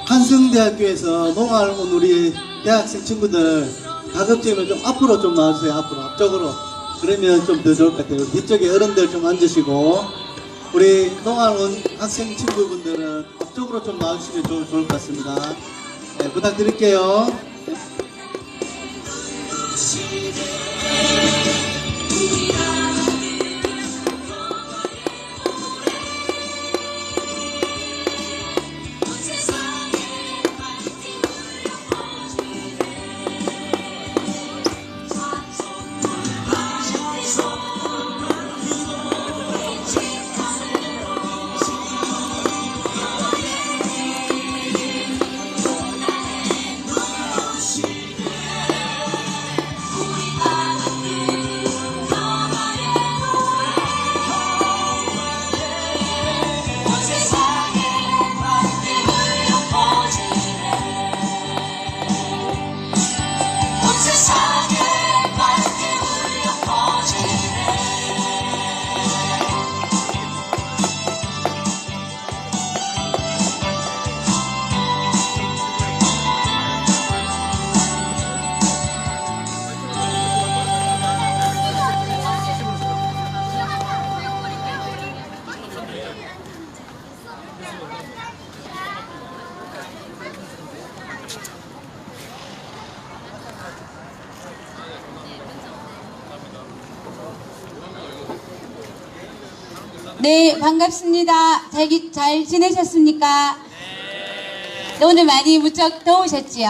한성대학교에서 농활 온 우리 대학생 친구들 가급적이면 좀 앞으로 좀 나와주세요. 앞쪽으로. 그러면 좀 더 좋을 것 같아요. 뒤쪽에 어른들 좀 앉으시고, 우리 농활 온 학생 친구분들은 앞쪽으로 좀 나와주시면 좋을 것 같습니다. 네, 부탁드릴게요. 네, 반갑습니다. 잘 지내셨습니까? 네, 오늘 많이 무척 더우셨지요?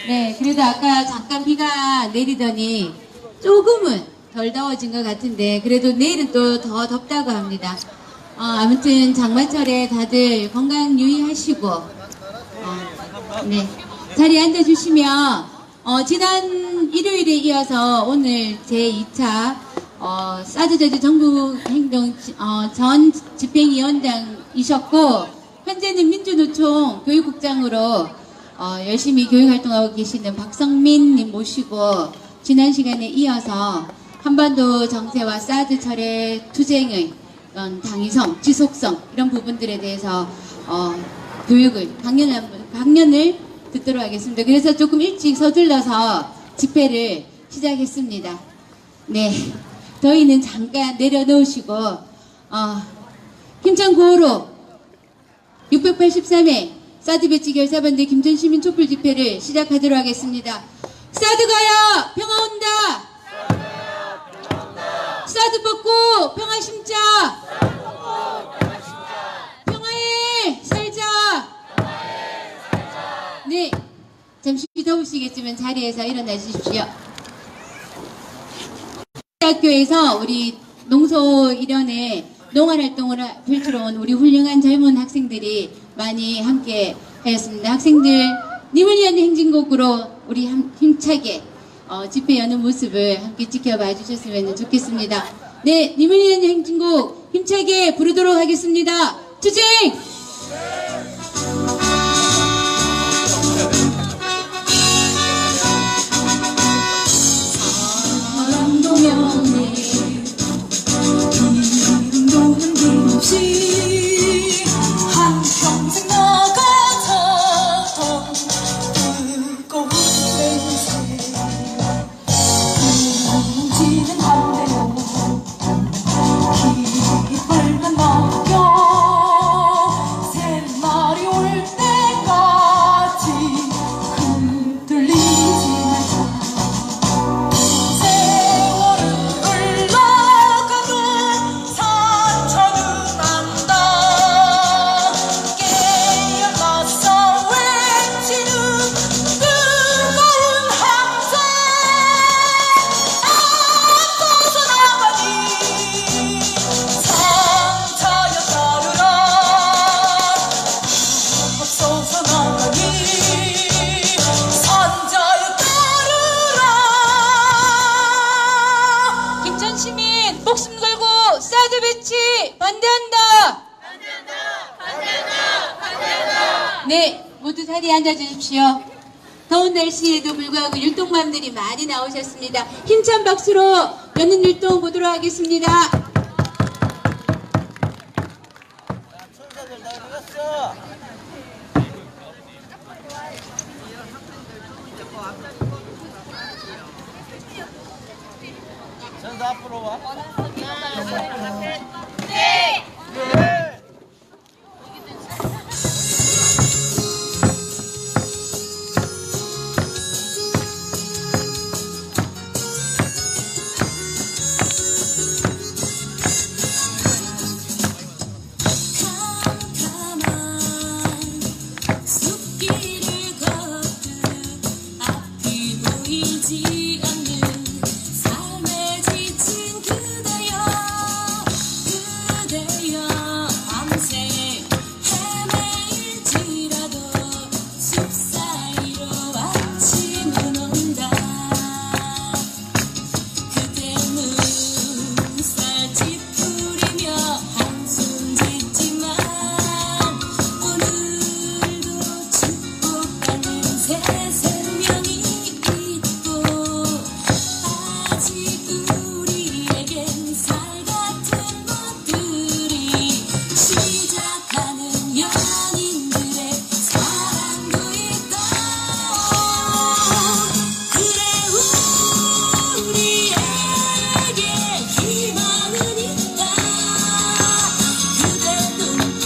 네, 그래도 아까 잠깐 비가 내리더니 조금은 덜 더워진 것 같은데, 그래도 내일은 또 더 덥다고 합니다. 아무튼 장마철에 다들 건강 유의하시고, 네, 자리에 앉아주시면, 지난 일요일에 이어서 오늘 제2차 사드 저지 정부행동 전 집행위원장이셨고, 현재는 민주노총 교육국장으로 열심히 교육활동하고 계시는 박성민님 모시고, 지난 시간에 이어서 한반도 정세와 사드 철의 투쟁의 당위성, 지속성 이런 부분들에 대해서 교육을 강연을 듣도록 하겠습니다. 그래서 조금 일찍 서둘러서 집회를 시작했습니다. 네. 더위는 잠깐 내려놓으시고, 힘찬 구호로 683회 사드 배치 결사반대 김천시민 촛불 집회를 시작하도록 하겠습니다. 사드 가야 평화 온다! 사드 벗고 평화 심자! 평화에 살자! 네, 잠시 더우시겠지만 자리에서 일어나 주십시오. 학교에서 우리 농소 일연에 농활활동을 펼치러 온 우리 훌륭한 젊은 학생들이 많이 함께 하였습니다. 학생들 님을 위한 행진곡으로 우리 힘차게 집회 여는 모습을 함께 지켜봐 주셨으면 좋겠습니다. 네, 님을 위한 행진곡 힘차게 부르도록 하겠습니다. 투쟁! 한평생 나가던 뜨거운 냄새, 뭉치는 담배로 깃발만 남겨 새 날이 올 때까지 흔들리지 말자. 세월은 흘러가도 상처는 안다. 깨어나서 외치는 뜨거운 함성. 앞서서 나가니 상자여 따르라. 앞서서 나가니 산자여 따르라. 김천시민 목숨 걸고 사드 배치 반대한다! 네, 모두 자리에 앉아주십시오. 더운 날씨에도 불구하고 율동맘들이 많이 나오셨습니다. 힘찬 박수로 여는 율동 보도록 하겠습니다. 숲길을 걷듯 앞이 보이지 않는 삶에 지친 그대여 밤새 헤매일지라도 숲 사이로 아침은 온다. 그대 눈살 찌푸리며 한숨 짓지만 오늘도 축복받는 새 생명이 있고 아직 우리에겐 살같은 것들이 시작하는 연인들의 사랑도 있다. 그래 우리에게 희망은 있다. 그대 눈빛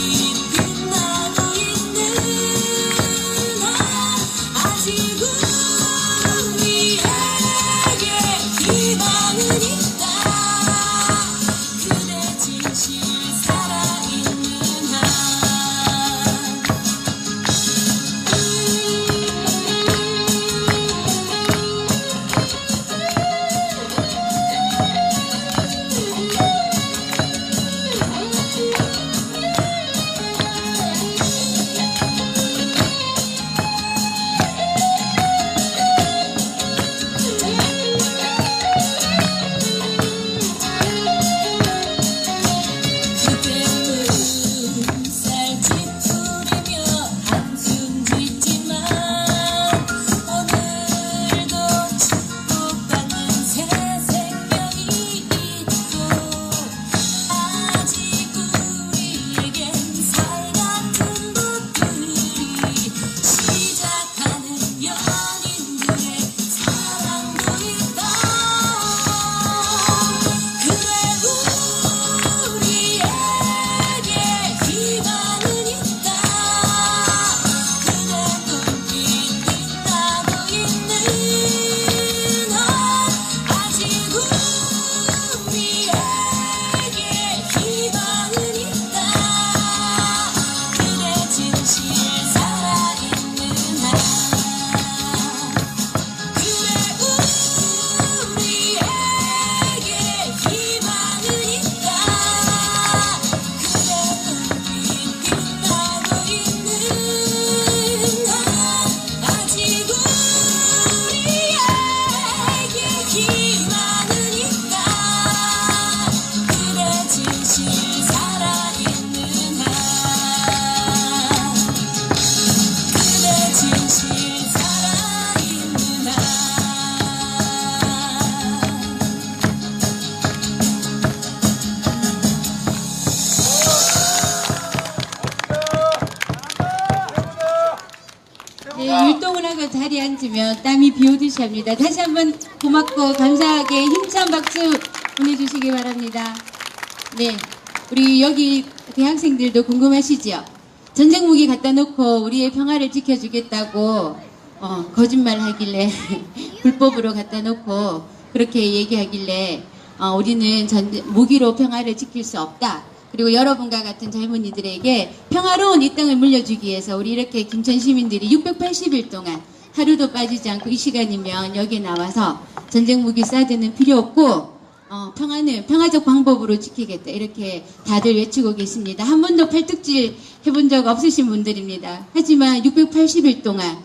빛나고 있는 아직 우리에게 희망은 있다. 그대 진실 살아있는 한 그대 눈살 찌푸리며 한숨 짓지만 오늘도 축복받는 새 생명이 있고 아직 우리에겐 살같은 것들이 시작하는 연인들의 사랑도 있다. 그래 우리에게 희망은 있다. 그대 눈빛 빛나고 있는 한 아직 우리에게 희망은 있다. 그대 진실 살아있는 한 그래 우리에게 희망은 있다. 그대 눈빛 빛나고 있는 한 아직 우리에게 희망은 있다. 그대 진실 살아있는 한 그대 진실 살아있는 한 네, 율동을 하고 자리에 앉으면 땀이 비오듯이 합니다. 다시 한번 고맙고 감사하게 힘찬 박수 보내주시기 바랍니다. 네, 우리 여기 대학생들도 궁금하시죠? 전쟁 무기 갖다 놓고 우리의 평화를 지켜주겠다고 거짓말 하길래 불법으로 갖다 놓고 그렇게 얘기하길래 우리는 무기로 평화를 지킬 수 없다. 그리고 여러분과 같은 젊은이들에게 평화로운 이 땅을 물려주기 위해서 우리 이렇게 김천 시민들이 680일 동안 하루도 빠지지 않고 이 시간이면 여기에 나와서 전쟁 무기 쏴드는 필요 없고 평화는 평화적 방법으로 지키겠다 이렇게 다들 외치고 계십니다. 한 번도 팔뚝질 해본 적 없으신 분들입니다. 하지만 680일 동안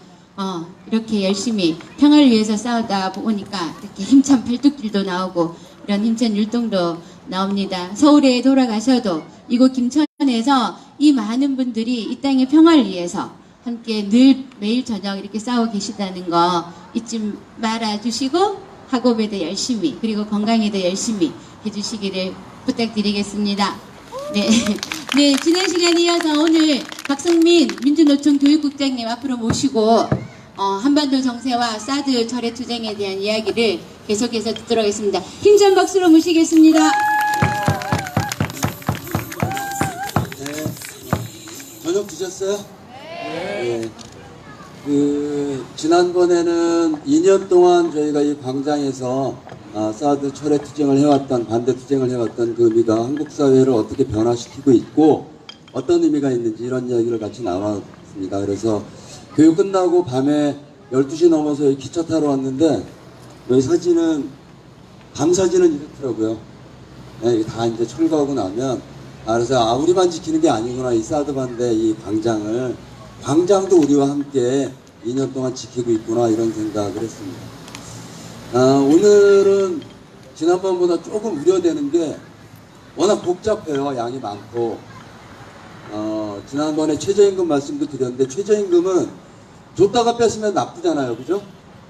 이렇게 열심히 평화를 위해서 싸우다 보니까 이렇게 힘찬 팔뚝질도 나오고 이런 힘찬 율동도 나옵니다. 서울에 돌아가셔도 이곳 김천에서 이 많은 분들이 이 땅의 평화를 위해서 함께 늘 매일 저녁 이렇게 싸우고 계시다는 거 잊지 말아주시고 학업에도 열심히 그리고 건강에도 열심히 해주시기를 부탁드리겠습니다. 네, 네 지난 시간에 이어서 오늘 박성민 민주노총 교육국장님 앞으로 모시고 한반도 정세와 사드 철회 투쟁에 대한 이야기를 계속해서 듣도록 하겠습니다. 힘찬 박수로 모시겠습니다. 네. 저녁 드셨어요? 네. 지난번에는 2년 동안 저희가 이 광장에서 사드 철회 투쟁을 해왔던, 반대 투쟁을 해왔던 그 의미가 한국 사회를 어떻게 변화시키고 있고 어떤 의미가 있는지 이런 이야기를 같이 나왔습니다. 그래서 교육 끝나고 밤에 12시 넘어서 여기 기차 타러 왔는데 여기 사진은, 밤 사진은 이렇더라고요. 네, 이게 다 이제 철거하고 나면, 그래서 우리만 지키는 게 아니구나. 이 사드 반대 이 광장도 우리와 함께 2년 동안 지키고 있구나, 이런 생각을 했습니다. 오늘은 지난번보다 조금 우려되는 게 워낙 복잡해요. 양이 많고. 지난번에 최저임금 말씀도 드렸는데, 최저임금은 줬다가 뺐으면 나쁘잖아요. 그죠?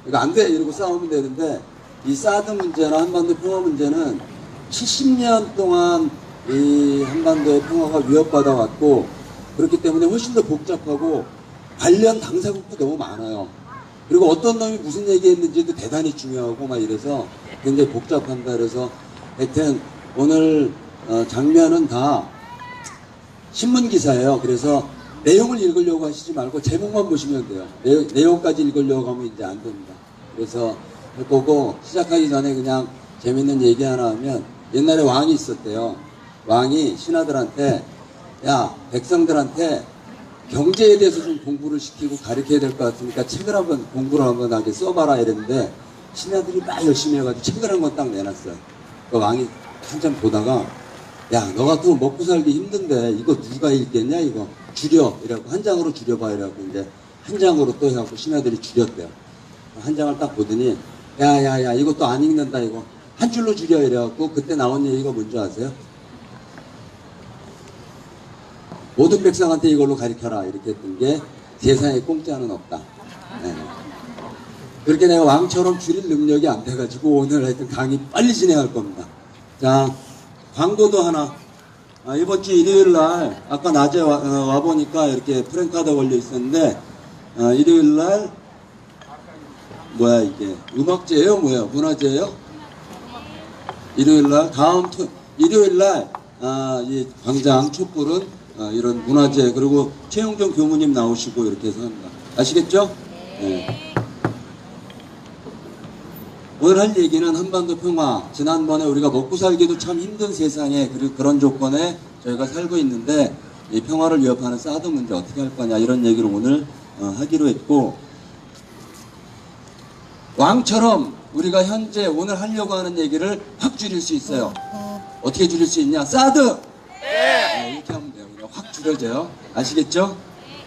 이거 안 돼! 이러고 싸우면 되는데, 이 사드 문제나 한반도 평화 문제는 70년 동안 이 한반도의 평화가 위협받아 왔고, 그렇기 때문에 훨씬 더 복잡하고 관련 당사국도 너무 많아요. 그리고 어떤 놈이 무슨 얘기했는지도 대단히 중요하고 막 이래서 굉장히 복잡합니다. 그래서 하여튼 오늘 장면은 다 신문 기사예요. 그래서 내용을 읽으려고 하시지 말고 제목만 보시면 돼요. 내용까지 읽으려고 하면 이제 안 됩니다. 그래서 할 거고, 시작하기 전에 그냥 재밌는 얘기 하나 하면, 옛날에 왕이 있었대요. 왕이 신하들한테, 야, 백성들한테 경제에 대해서 좀 공부를 시키고 가르쳐야 될 것 같으니까 책을 한번, 공부를 한번 하게 써봐라 이랬는데, 신하들이 막 열심히 해가지고 책을 한 권 딱 내놨어요. 그 왕이 한참 보다가, 야, 너 같으면 먹고 살기 힘든데 이거 누가 읽겠냐, 이거 줄여 이래갖고, 한 장으로 줄여봐 이래갖고 이제 한 장으로 또 해갖고 신하들이 줄였대요. 한 장을 딱 보더니, 야, 이것도 안 읽는다, 이거 한 줄로 줄여 이래갖고, 그때 나온 얘기가 뭔지 아세요? 모든 백성한테 이걸로 가르쳐라, 이렇게 했던 게, 세상에 공짜는 없다. 네. 그렇게 내가 왕처럼 줄일 능력이 안 돼가지고 오늘 하여튼 강의 빨리 진행할 겁니다. 자, 광고도 하나. 이번 주 일요일 날, 아까 낮에 와보니까 이렇게 프랭카드 걸려 있었는데, 일요일 날, 뭐야 이게, 음악제예요, 뭐야, 문화제예요? 일요일 날, 일요일 날, 이 광장 촛불은 이런 문화제, 그리고 최용정 교무님 나오시고 이렇게 해서 합니다. 아시겠죠? 네. 오늘 할 얘기는 한반도 평화. 지난번에 우리가 먹고 살기도 참 힘든 세상에, 그리고 그런 조건에 저희가 살고 있는데, 이 평화를 위협하는 사드 문제 어떻게 할 거냐, 이런 얘기를 오늘 하기로 했고, 왕처럼 우리가 현재 오늘 하려고 하는 얘기를 확 줄일 수 있어요. 어떻게 줄일 수 있냐? 사드! 네, 이렇게 하면 돼요. 그냥 확 줄여져요. 아시겠죠?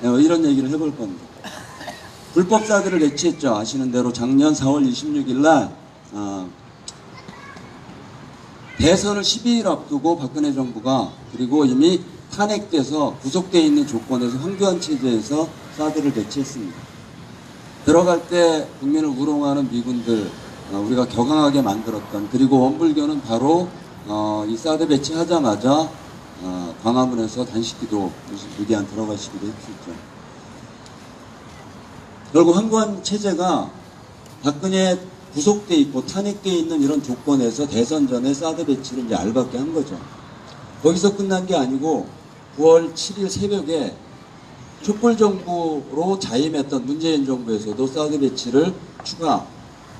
네, 이런 얘기를 해볼 겁니다. 불법 사드를 내치했죠. 아시는 대로 작년 4월 26일 날 대선을 12일 앞두고 박근혜 정부가, 그리고 이미 탄핵돼서 구속되어 있는 조건에서 황교안 체제에서 사드를 배치했습니다. 들어갈 때 국민을 우롱하는 미군들, 우리가 격앙하게 만들었던, 그리고 원불교는 바로 이 사드 배치하자마자 광화문에서 단식기도 무기한 들어가시기도 했었죠. 결국 황교안 체제가 박근혜 구속돼 있고 탄핵돼 있는 이런 조건에서 대선 전에 사드 배치를 이제 알받게 한 거죠. 거기서 끝난 게 아니고 9월 7일 새벽에 촛불 정부로 자임했던 문재인 정부에서도 사드 배치를 추가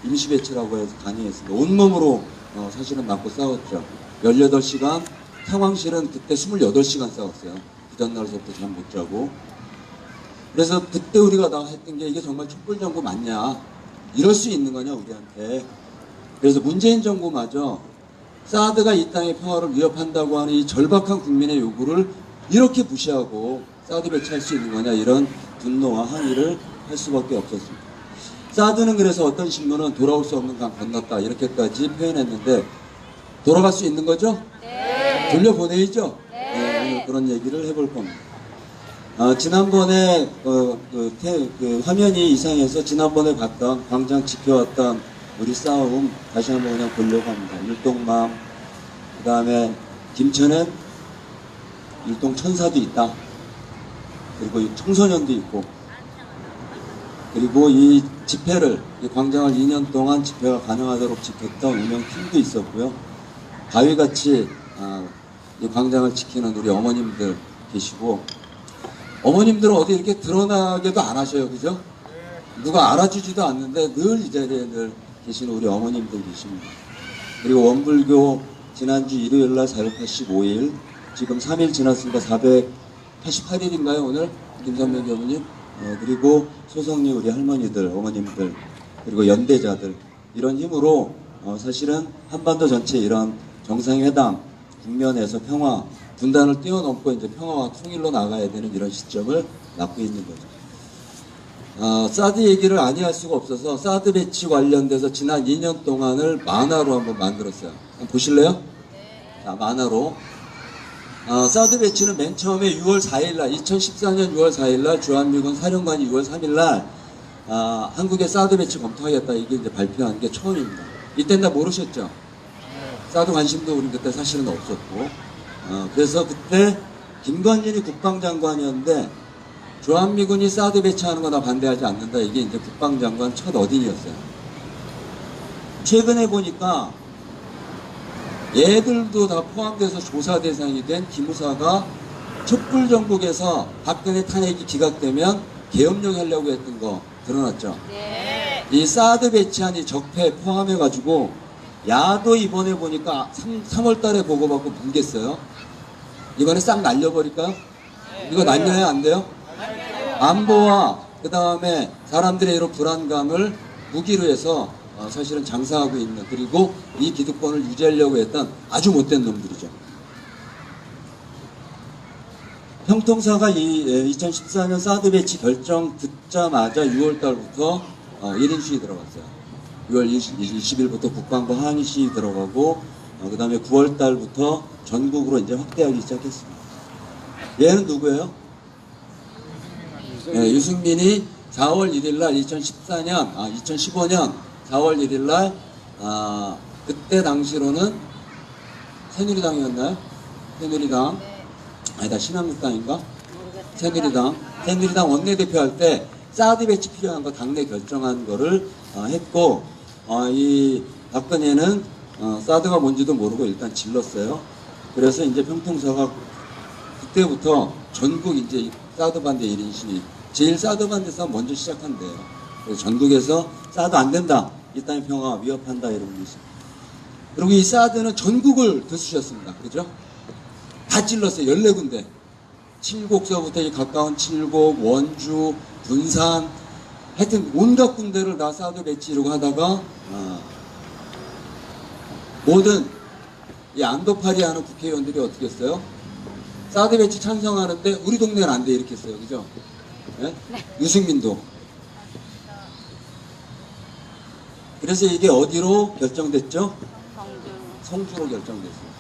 임시 배치라고 해서 강행했습니다. 온몸으로 사실은 맞고 싸웠죠. 18시간, 상황실은 그때 28시간 싸웠어요. 그 전날서부터 잠 못 자고. 그래서 그때 우리가 했던 게, 이게 정말 촛불 정부 맞냐, 이럴 수 있는 거냐 우리한테. 그래서 문재인 정부마저 사드가 이 땅의 평화를 위협한다고 하는 이 절박한 국민의 요구를 이렇게 무시하고 사드 배치할 수 있는 거냐, 이런 분노와 항의를 할 수밖에 없었습니다. 사드는 그래서 어떤 신문은 돌아올 수 없는 강 건넜다 이렇게까지 표현했는데, 돌아갈 수 있는 거죠? 네. 돌려보내야죠? 네. 오늘 그런 얘기를 해볼 겁니다. 지난번에 화면이 이상해서 지난번에 봤던, 광장 지켜왔던 우리 싸움 다시 한번 그냥 보려고 합니다. 율동맘, 그 다음에 김천엔 율동천사도 있다. 그리고 청소년도 있고, 그리고 이 집회를, 이 광장을 2년 동안 집회가 가능하도록 지켰던 운영팀도 있었고요. 바위같이 이 광장을 지키는 우리 어머님들 계시고, 어머님들은 어디 이렇게 드러나게도 안 하셔요, 그죠? 누가 알아주지도 않는데 늘 이 자리에 늘 계시는 우리 어머님들 계십니다. 그리고 원불교 지난주 일요일날 485일, 지금 3일 지났으니까 488일인가요 오늘? 김선명 교부님. 그리고 소성리 우리 할머니들, 어머님들, 그리고 연대자들, 이런 힘으로 사실은 한반도 전체 이런 정상회담 국면에서 평화, 분단을 뛰어넘고 이제 평화와 통일로 나가야 되는 이런 시점을 맞고 있는 거죠. 사드 얘기를 아니할 수가 없어서 사드 배치 관련돼서 지난 2년 동안을 만화로 한번 만들었어요. 한번 보실래요? 자, 만화로. 사드 배치는 맨 처음에 6월 4일날, 2014년 6월 4일날 주한미군 사령관이 6월 3일날 한국의 사드 배치 검토하겠다, 이게 이제 발표한 게 처음입니다. 이때는 다 모르셨죠? 사드 관심도 우리 그때 사실은 없었고, 그래서 그때 김관진이 국방장관이었는데 주한미군이 사드 배치하는 거 나 반대하지 않는다, 이게 이제 국방장관 첫 어딘이었어요. 최근에 보니까 얘들도 다 포함돼서 조사 대상이 된 기무사가 촛불 정국에서 박근혜 탄핵이 기각되면 계엄령 하려고 했던 거 드러났죠. 네. 이 사드 배치한 이 적폐 포함해가지고 야도 이번에 보니까 3월 달에 보고받고 뭉갰어요. 이번에 싹 날려버릴까요? 이거 날려야 안 돼요? 안보와 그 다음에 사람들의 이런 불안감을 무기로 해서 사실은 장사하고 있는, 그리고 이 기득권을 유지하려고 했던 아주 못된 놈들이죠. 형통사가 이 2014년 사드 배치 결정 듣자마자 6월 달부터 1인 시위 들어갔어요. 6월 20일부터 국방부 항의 시위 들어가고, 그 다음에 9월 달부터 전국으로 이제 확대하기 시작했습니다. 얘는 누구예요? 네, 유승민이 4월 1일 날 2015년 4월 1일 날 그때 당시로는 새누리당이었나요? 새누리당 아니다, 신한국당인가? 새누리당 원내대표 할 때 사드 배치 필요한 거 당내 결정한 거를 했고, 이 박근혜는 사드가 뭔지도 모르고 일단 질렀어요. 그래서 이제 평통사가 그때부터 전국 이제 사드 반대 1인 시위, 제일 사드 반대에서 먼저 시작한대요. 그래서 전국에서 사드 안 된다, 이 땅의 평화 위협한다, 이런 게 있습니다. 그리고 이 사드는 전국을 드수셨습니다. 그죠? 다 찔렀어요. 14군데. 칠곡서부터 이 가까운 칠곡, 원주, 분산, 하여튼 온갖 군데를 다 사드 배치려고 하다가 모든 이 안도파리 하는 국회의원들이 어떻게 했어요? 사드 배치 찬성하는데 우리 동네는 안 돼, 이렇게 했어요. 그죠? 네? 유승민도. 그래서 이게 어디로 결정됐죠? 성주로 결정됐어요.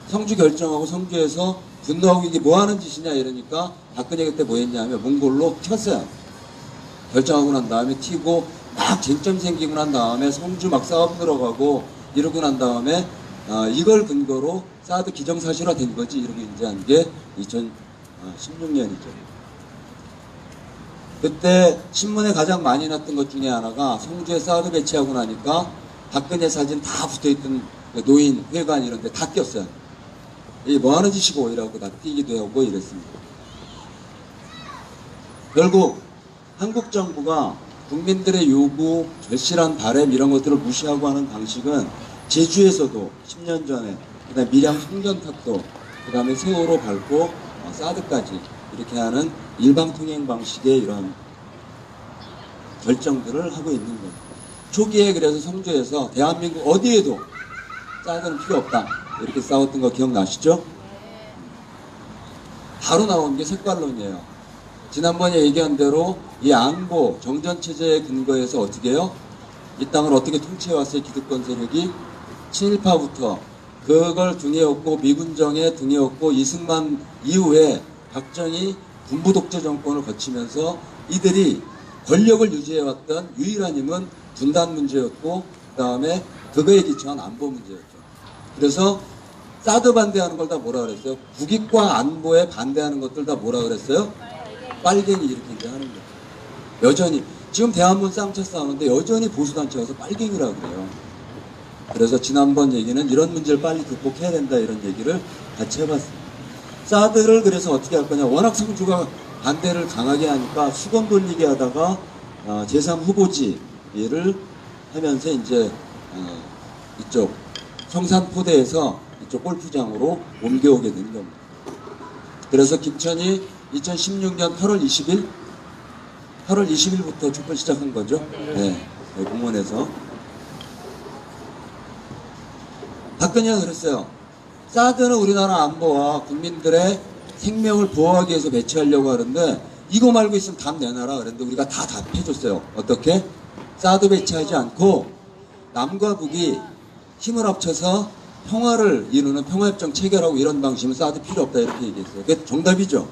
성주 결정하고 성주에서 분노하고 이게 뭐 하는 짓이냐 이러니까 박근혜 그때 뭐 했냐면 몽골로 튀었어요. 결정하고 난 다음에 튀고 막 쟁점 생기고 난 다음에 성주 막 싸움 들어가고 이러고 난 다음에 이걸 근거로 사드 기정사실화 된 거지, 이러고 이제 한 게 2016년이죠. 그때 신문에 가장 많이 났던 것 중에 하나가 성주에 사드 배치하고 나니까 박근혜 사진 다 붙어있던 노인, 회관 이런 데 다 띄었어요. 이게 뭐 하는 짓이고 이라고 다 띄기도 하고 이랬습니다. 결국 한국 정부가 국민들의 요구, 절실한 바람 이런 것들을 무시하고 하는 방식은 제주에서도 10년 전에, 그 다음에 밀양 송전탑도, 그 다음에 세월호 밟고 사드까지 이렇게 하는 일방통행 방식의 이런 결정들을 하고 있는 거예요. 초기에 그래서 성주에서 대한민국 어디에도 사드는 필요 없다, 이렇게 싸웠던 거 기억나시죠? 바로 나온 게 색깔론이에요. 지난번에 얘기한 대로 이 안보, 정전체제의 근거에서 어떻게 해요? 이 땅을 어떻게 통치해왔어요? 기득권 세력이 친일파부터 그걸 등에 업고 미군정에 등에 업고 이승만 이후에 박정희 군부 독재 정권을 거치면서 이들이 권력을 유지해왔던 유일한 힘은 분단 문제였고, 그 다음에 그거에 기초한 안보 문제였죠. 그래서 사드 반대하는 걸 다 뭐라 그랬어요? 국익과 안보에 반대하는 것들 다 뭐라 그랬어요? 빨갱이, 이렇게 이제 하는 거예요. 여전히 지금 대한문 쌍차 싸우는데 여전히 보수단체 가서 빨갱이라 그래요. 그래서 지난번 얘기는 이런 문제를 빨리 극복해야 된다 이런 얘기를 같이 해봤습니다. 사드를 그래서 어떻게 할 거냐. 워낙 성주가 반대를 강하게 하니까 수건 돌리게 하다가 제3후보지를 하면서 이제 이쪽 성산포대에서 이쪽 골프장으로 옮겨오게 되는 겁니다. 그래서 김천이 2016년 8월 20일부터 축구를 시작한 거죠. 네, 공원에서. 박근혜가 그랬어요. 사드는 우리나라 안보와 국민들의 생명을 보호하기 위해서 배치하려고 하는데 이거 말고 있으면 답 내놔라 그랬는데 우리가 다 답해줬어요. 어떻게? 사드 배치하지 않고 남과 북이 힘을 합쳐서 평화를 이루는 평화협정 체결하고 이런 방식은 사드 필요 없다 이렇게 얘기했어요. 그게 정답이죠.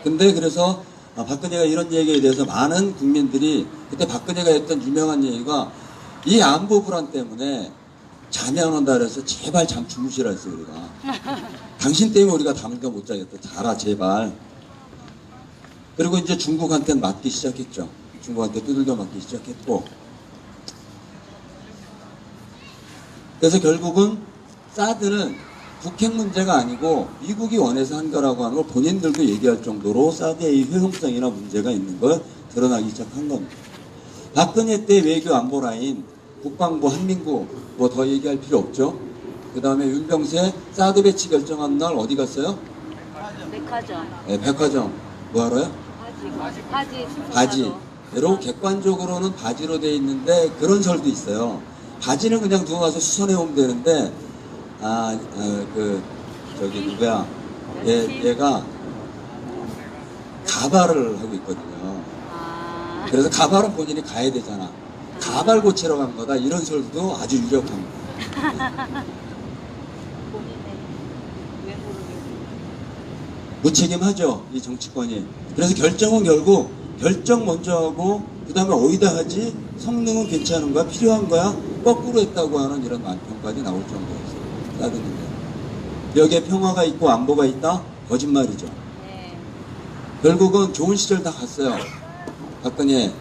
근데 그래서 박근혜가 이런 얘기에 대해서 많은 국민들이 그때 박근혜가 했던 유명한 얘기가 이 안보 불안 때문에 잠이 안 온다 그래서 제발 잠 주무시라 했어요 우리가. 당신 때문에 우리가 잠을 못 자겠다. 자라 제발. 그리고 이제 중국한테는 맞기 시작했죠. 중국한테 두들겨 맞기 시작했고. 그래서 결국은 사드는 북핵 문제가 아니고 미국이 원해서 한 거라고 하는 걸 본인들도 얘기할 정도로 사드의 효용성이나 문제가 있는 걸 드러나기 시작한 겁니다. 박근혜 때 외교 안보 라인, 국방부, 한민국 뭐 더 얘기할 필요 없죠. 그 다음에 윤병세 사드 배치 결정한 날 어디 갔어요? 백화점. 네, 백화점. 뭐 하러요? 바지. 여러분 객관적으로는 바지로 돼 있는데 그런 설도 있어요. 바지는 그냥 누가 가서 수선해 오면 되는데 저기 누구야? 얘가 가발을 하고 있거든요. 그래서 가발은 본인이 가야 되잖아. 가발 고치러 간 거다 이런 설도 아주 유력합니다. 무책임하죠 이 정치권이. 그래서 결정은 결국 결정 먼저 하고 그 다음에 어디다 하지? 성능은 괜찮은 거야? 필요한 거야? 거꾸로 했다고 하는 이런 만평까지 나올 정도였어요. 사드는데 여기에 평화가 있고 안보가 있다? 거짓말이죠. 결국은 좋은 시절 다 갔어요. 박근혜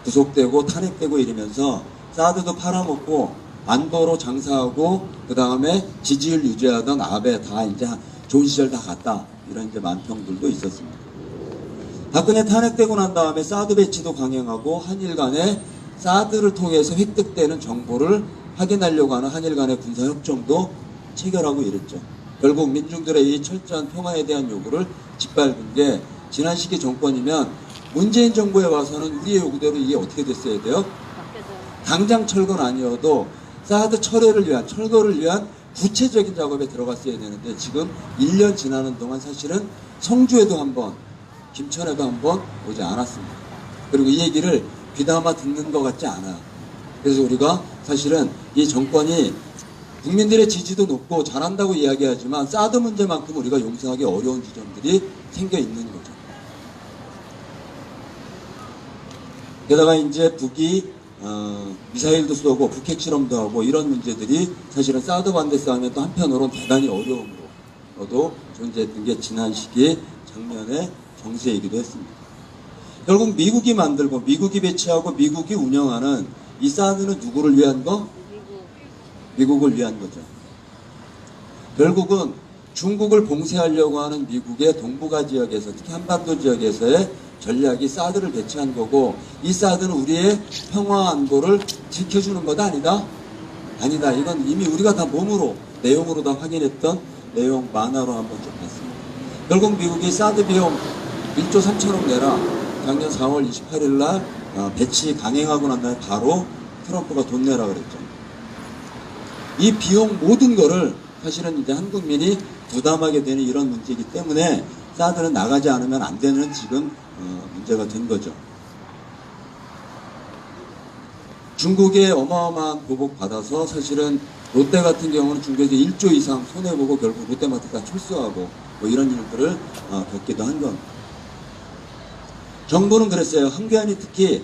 구속되고 탄핵되고 이러면서 사드도 팔아먹고 안보로 장사하고 그 다음에 지지율 유지하던 아베 다 이제 좋은 시절 다 갔다 이런 이제 만평들도 있었습니다. 박근혜 탄핵되고 난 다음에 사드 배치도 강행하고 한일 간에 사드를 통해서 획득되는 정보를 확인하려고 하는 한일 간의 군사협정도 체결하고 이랬죠. 결국 민중들의 이 철저한 평화에 대한 요구를 짓밟은 게 지난 시기 정권이면 문재인 정부에 와서는 우리의 요구대로 이게 어떻게 됐어야 돼요? 당장 철거는 아니어도 사드 철회를 위한, 철거를 위한 구체적인 작업에 들어갔어야 되는데 지금 1년 지나는 동안 사실은 성주에도 한번, 김천에도 한번 오지 않았습니다. 그리고 이 얘기를 귀담아 듣는 것 같지 않아요. 그래서 우리가 사실은 이 정권이 국민들의 지지도 높고 잘한다고 이야기하지만 사드 문제만큼 우리가 용서하기 어려운 지점들이 생겨 있는 거죠. 게다가 이제 북이 미사일도 쏘고 북핵 실험도 하고 이런 문제들이 사실은 사드 반대 싸움에 또 한편으로는 대단히 어려움으로도 존재했던 게 지난 시기에 작년에 정세이기도 했습니다. 결국 미국이 만들고 미국이 배치하고 미국이 운영하는 이 사드는 누구를 위한 거? 미국을 위한 거죠. 결국은 중국을 봉쇄하려고 하는 미국의 동북아 지역에서 특히 한반도 지역에서의 전략이 사드를 배치한 거고 이 사드는 우리의 평화 안보를 지켜주는 것 아니다? 아니다. 이건 이미 우리가 다 몸으로 내용으로 다 확인했던 내용 만화로 한번 좀 봤습니다. 결국 미국이 사드 비용 1조 3천억 내라 작년 4월 28일 날 배치 강행하고 난 다음에 바로 트럼프가 돈 내라 그랬죠. 이 비용 모든 거를 사실은 이제 한국민이 부담하게 되는 이런 문제이기 때문에 사드는 나가지 않으면 안 되는 지금 문제가 된 거죠. 중국의 어마어마한 보복 받아서 사실은 롯데 같은 경우는 중국에서 1조 이상 손해보고 결국 롯데마트가 철수하고 뭐 이런 일들을 겪기도 한 겁니다. 정부는 그랬어요. 한겨레이 특히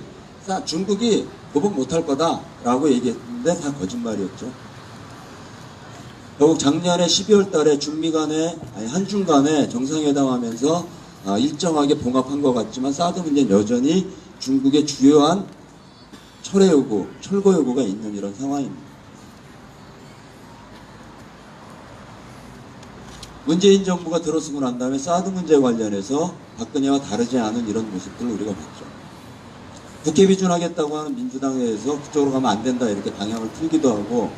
중국이 보복 못할 거다라고 얘기했는데 다 거짓말이었죠. 결국 작년에 12월 달에 한중 간에 정상회담 하면서 일정하게 봉합한 것 같지만 사드 문제는 여전히 중국의 주요한 철의 요구, 철거 요구가 있는 이런 상황입니다. 문재인 정부가 들어서고 난 다음에 사드 문제 관련해서 박근혜와 다르지 않은 이런 모습들을 우리가 봤죠. 국회 비준하겠다고 하는 민주당 내에서 그쪽으로 가면 안 된다 이렇게 방향을 틀기도 하고,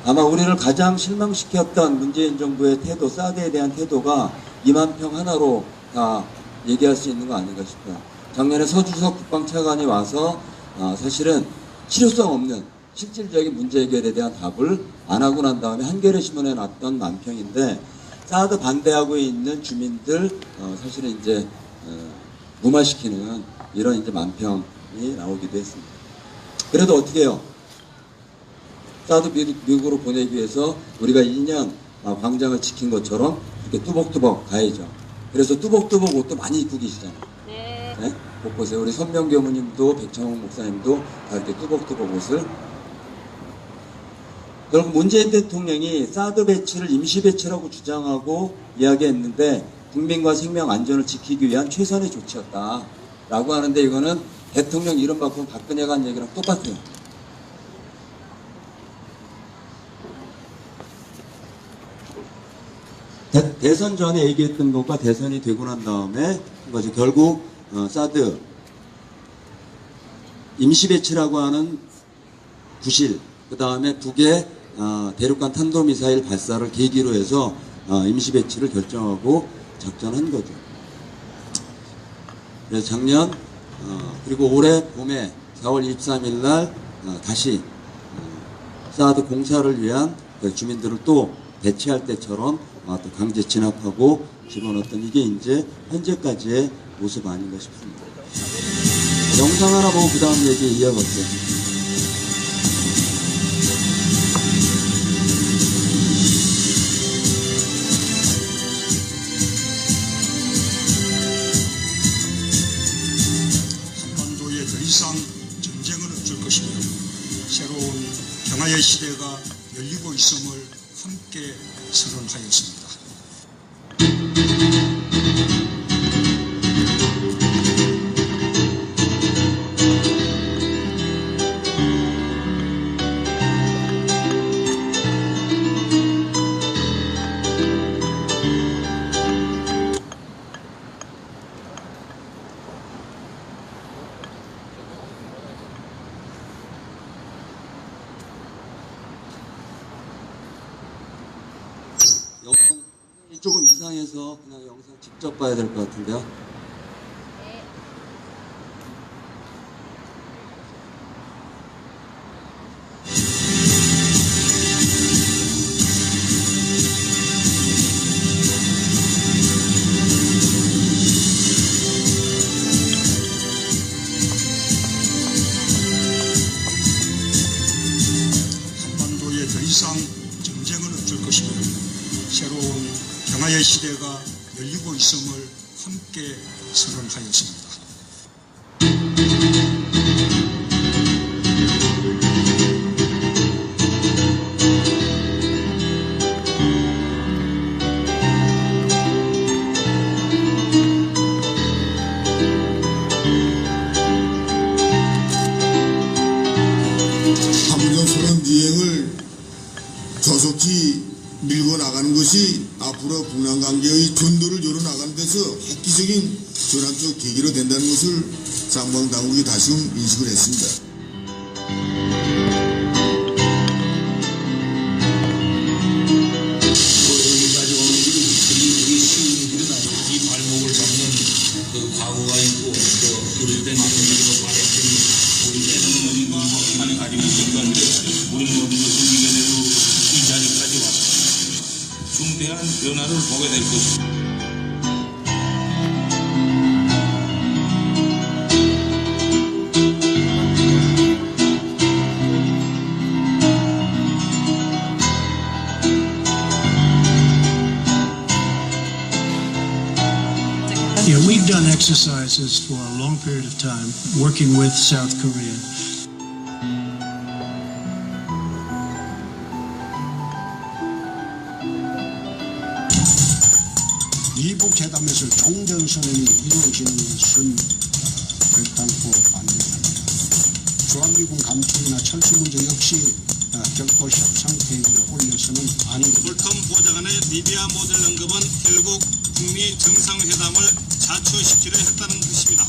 아마 우리를 가장 실망시켰던 문재인 정부의 태도, 사드에 대한 태도가 2만 평 하나로 다 얘기할 수 있는 거 아닌가 싶어요. 작년에 서주석 국방차관이 와서 사실은 실효성 없는 실질적인 문제 해결에 대한 답을 안 하고 난 다음에 한겨레 신문에 놨던 만평인데, 사드 반대하고 있는 주민들 사실은 이제 무마시키는 이런 이제 만평이 나오기도 했습니다. 그래도 어떻게 해요? 사드 미국으로 보내기 위해서 우리가 2년 광장을 지킨 것처럼 이렇게 뚜벅뚜벅 가야죠. 그래서 뚜벅뚜벅 옷도 많이 입고 계시잖아요. 네? 못 보세요. 우리 선명 교무님도 백창홍 목사님도 다 이렇게 뚜벅뚜벅 옷을. 결국 문재인 대통령이 사드 배치를 임시 배치라고 주장하고 이야기했는데 국민과 생명 안전을 지키기 위한 최선의 조치였다라고 하는데, 이거는 대통령 이름 바꾸면 박근혜가 한 얘기랑 똑같아요. 대선 전에 얘기했던 것과 대선이 되고 난 다음에 거지. 결국 사드 임시 배치라고 하는 구실, 그 다음에 2개 대륙간 탄도미사일 발사를 계기로 해서 임시 배치를 결정하고 작전한 거죠. 그래서 작년 그리고 올해 봄에 4월 23일 날 다시 사드 공사를 위한 주민들을 또 대체할 때처럼 또 강제 진압하고 집어넣었던, 이게 이제 현재까지의 모습 아닌가 싶습니다. 영상 하나 보고 그 다음 얘기 이어갈게요. 평화의 시대가 열리고 있음을 함께 선언하였습니다. 조금 이상해서 그냥 영상 직접 봐야 될 것 같은데요. 한반도에 더 이상 전쟁은 없을 것이며 새로운 평화의 시대가 열리고 있음을 함께 선언하였습니다. 함정선언 비행을 조속히 밀고 나가는 것이 앞으로 북남 관계의 전도를 열어나가는 데서 획기적인 전환적 계기로 된다는 것을 쌍방 당국이 다시금 인식을 했습니다. 여기까지 오는 길은 그리 쉬운 길은 아니고 이 발목을 잡는 그 과거가 있고 또 우리 때 누군가가 말했더니 우리 때는 모든 가지고 있었던 우리 모든 것을 이겨내고 이 자리까지 왔습니다. 중대한 변화를 보게 될 것입니다. Yeah, we've done exercises for a long period of time working with South Korea. 미북 회담에서 종전선언이 이루어지는 것은 결단코 반대합니다. 주한미군 감축이나 철수 문제 역시 결코 협상 테이블에 올려서는 안 됩니다. 볼턴 보좌관의 리비아 모델 언급은 결국 북미 정상회담을 자초시키려 했다는 뜻입니다.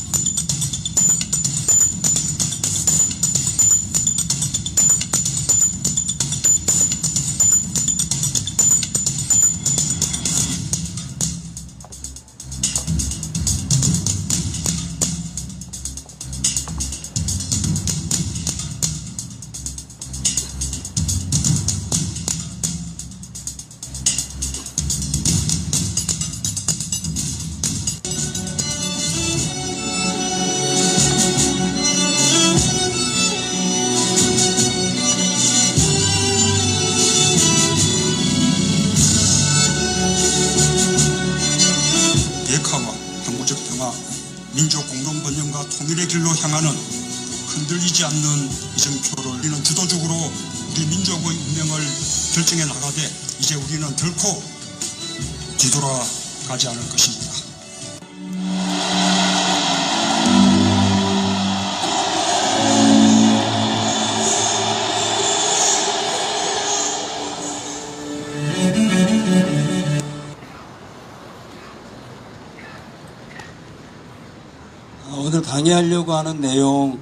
비핵화와 항구적 평화, 민족 공동 번영과 통일의 길로 향하는 흔들리지 않는 이정표를 우리는 주도적으로 우리 민족의 운명을 결정해 나가되 이제 우리는 결코 뒤돌아가지 않을 것입니다. 오늘 강의하려고 하는 내용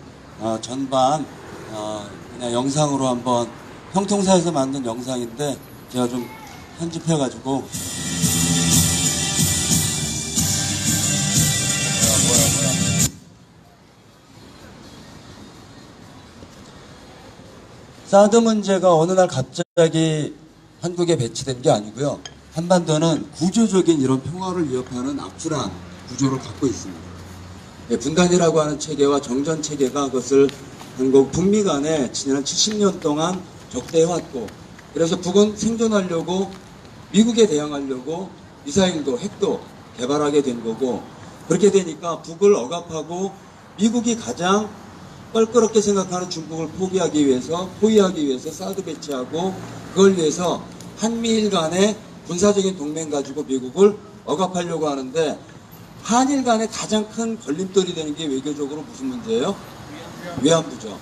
전반 그냥 영상으로 한번 형통사에서 만든 영상인데 제가 좀 편집해가지고 사드 문제가 어느 날 갑자기 한국에 배치된 게 아니고요. 한반도는 구조적인 이런 평화를 위협하는 악순환 구조를 갖고 있습니다. 분단이라고 하는 체계와 정전 체계가 그것을 한국 북미 간에 지난 70년 동안 적대해왔고, 그래서 북은 생존하려고 미국에 대항하려고 미사일도 핵도 개발하게 된 거고, 그렇게 되니까 북을 억압하고 미국이 가장 껄끄럽게 생각하는 중국을 포위하기 위해서 사드 배치하고, 그걸 위해서 한미일 간의 군사적인 동맹 가지고 미국을 억압하려고 하는데, 한일 간의 가장 큰 걸림돌이 되는 게 외교적으로 무슨 문제예요? 위안부죠.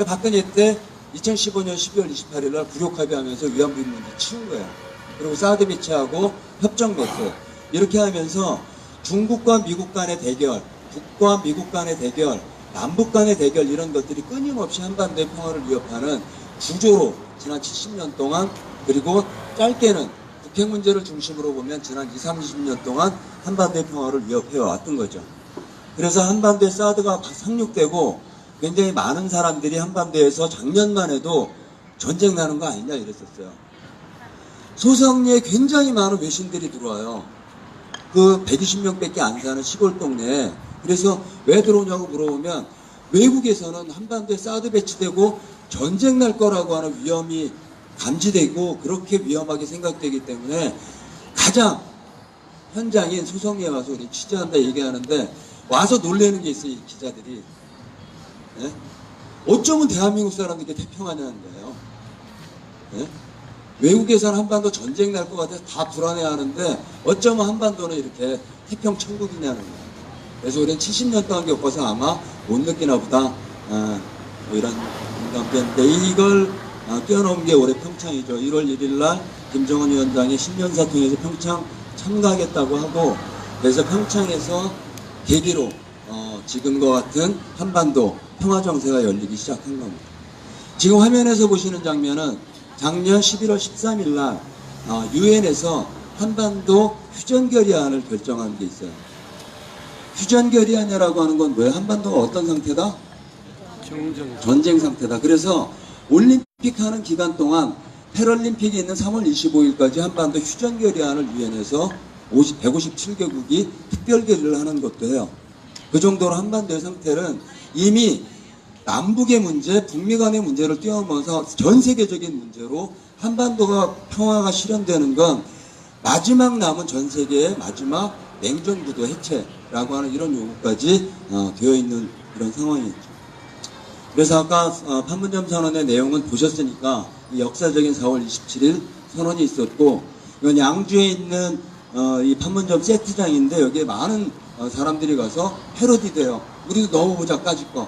박근혜 때 2015년 12월 28일 날 굴욕합의하면서 위안부 문제 치운 거예요. 그리고 사드 배치하고 협정 맺고 이렇게 하면서 중국과 미국 간의 대결, 북과 미국 간의 대결, 남북 간의 대결, 이런 것들이 끊임없이 한반도의 평화를 위협하는 구조로 지난 70년 동안, 그리고 짧게는 북핵 문제를 중심으로 보면 지난 20, 30년 동안 한반도의 평화를 위협해왔던 거죠. 그래서 한반도에 사드가 상륙되고 굉장히 많은 사람들이 한반도에서 작년만 해도 전쟁 나는 거 아니냐 이랬었어요. 소성리에 굉장히 많은 외신들이 들어와요. 그 120명밖에 안 사는 시골 동네에. 그래서 왜 들어오냐고 물어보면 외국에서는 한반도에 사드 배치되고 전쟁 날 거라고 하는 위험이 감지되고 그렇게 위험하게 생각되기 때문에 가장 현장인 소성리에 와서 우리 취재한다 얘기하는데 와서 놀래는 게 있어요, 이 기자들이. 네? 어쩌면 대한민국 사람들이 태평하냐는 거예요. 네? 외국에서는 한반도 전쟁 날 것 같아서 다 불안해하는데 어쩌면 한반도는 이렇게 태평 천국이냐는 거예요. 그래서 우리는 70년 동안 겪어서 아마 못 느끼나 보다. 뭐 이런 공감대인데 이걸 뛰어넘은 게 올해 평창이죠. 1월 1일 날 김정은 위원장이 신년사 통해서 평창 참가하겠다고 하고, 그래서 평창에서 계기로 지금과 같은 한반도 평화정세가 열리기 시작한 겁니다. 지금 화면에서 보시는 장면은 작년 11월 13일 날 유엔에서 한반도 휴전결의안을 결정한 게 있어요. 휴전결의안이라고 하는 건 뭐예요? 한반도가 어떤 상태다? 전쟁 상태다. 그래서 올림픽 하는 기간 동안 패럴림픽이 있는 3월 25일까지 한반도 휴전결의안을 유엔에서 157개국이 특별 결의를 하는 것도 해요. 그 정도로 한반도의 상태는 이미 남북의 문제, 북미 간의 문제를 뛰어넘어서 전 세계적인 문제로 한반도가 평화가 실현되는 건 마지막 남은 전 세계의 마지막 냉전구도 해체라고 하는 이런 요구까지 되어 있는 이런 상황이죠. 그래서 아까 판문점 선언의 내용은 보셨으니까 이 역사적인 4월 27일 선언이 있었고, 이건 양주에 있는 이 판문점 세트장인데 여기에 많은 사람들이 가서 패러디돼요. 우리도 넣어보자 까짓 거.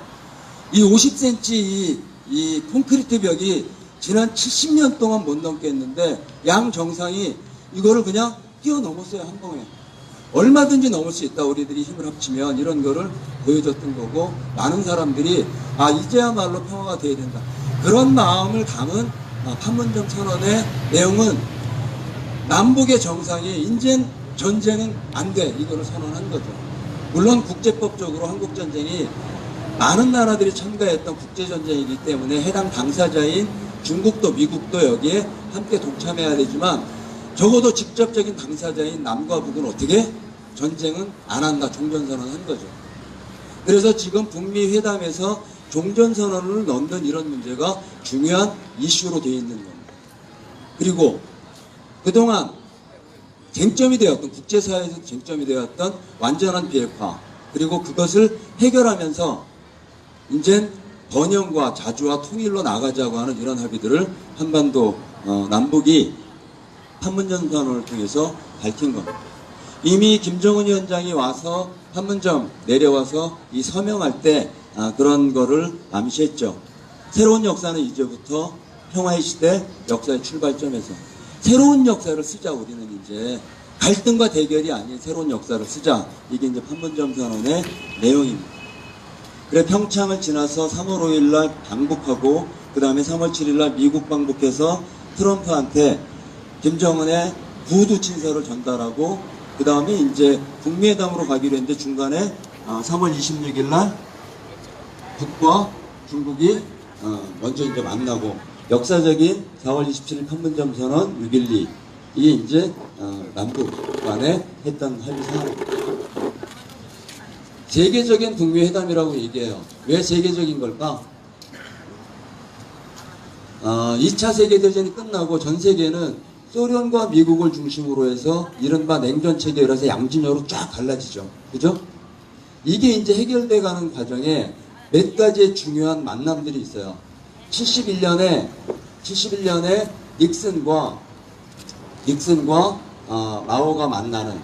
이 50cm 이 콘크리트 벽이 지난 70년 동안 못 넘겠는데 양 정상이 이거를 그냥 뛰어넘었어요. 한 방에. 얼마든지 넘을 수 있다. 우리들이 힘을 합치면 이런 거를 보여줬던 거고 많은 사람들이 이제야말로 평화가 돼야 된다. 그런 마음을 담은 판문점 선언의 내용은 남북의 정상이 인젠 전쟁은 안 돼. 이거를 선언한 거죠. 물론 국제법적으로 한국전쟁이 많은 나라들이 참가했던 국제전쟁이기 때문에 해당 당사자인 중국도 미국도 여기에 함께 동참해야 되지만 적어도 직접적인 당사자인 남과 북은 어떻게 전쟁은 안 한다. 종전선언을 한 거죠. 그래서 지금 북미 회담에서 종전선언을 넣는 이런 문제가 중요한 이슈로 되어 있는 겁니다. 그리고 그동안 쟁점이 되었던 국제사회에서 쟁점이 되었던 완전한 비핵화 그리고 그것을 해결하면서 이젠 번영과 자주와 통일로 나가자고 하는 이런 합의들을 한반도 남북이 판문점 선언을 통해서 밝힌 겁니다. 이미 김정은 위원장이 와서 판문점 내려와서 이 서명할 때 그런 거를 암시했죠. 새로운 역사는 이제부터 평화의 시대 역사의 출발점에서 새로운 역사를 쓰자. 우리는 이제 갈등과 대결이 아닌 새로운 역사를 쓰자. 이게 이제 판문점 선언의 내용입니다. 그래 평창을 지나서 3월 5일 날 방북하고 그 다음에 3월 7일 날 미국 방북해서 트럼프한테 김정은의 구두 친서를 전달하고 그 다음에 이제 북미회담으로 가기로 했는데 중간에 3월 26일 날 북과 중국이 먼저 이제 만나고 역사적인 4월 27일 판문점 선언 6.12 이게 이제 남북 간에 했던 합의 사항입니다. 세계적인 북미 회담이라고 얘기해요. 왜 세계적인 걸까? 2차 세계대전이 끝나고 전 세계는 소련과 미국을 중심으로 해서 이른바 냉전 체계로 해서 양진영으로 쫙 갈라지죠. 그죠? 이게 이제 해결돼 가는 과정에 몇 가지의 중요한 만남들이 있어요. 71년에 닉슨과 마오가 만나는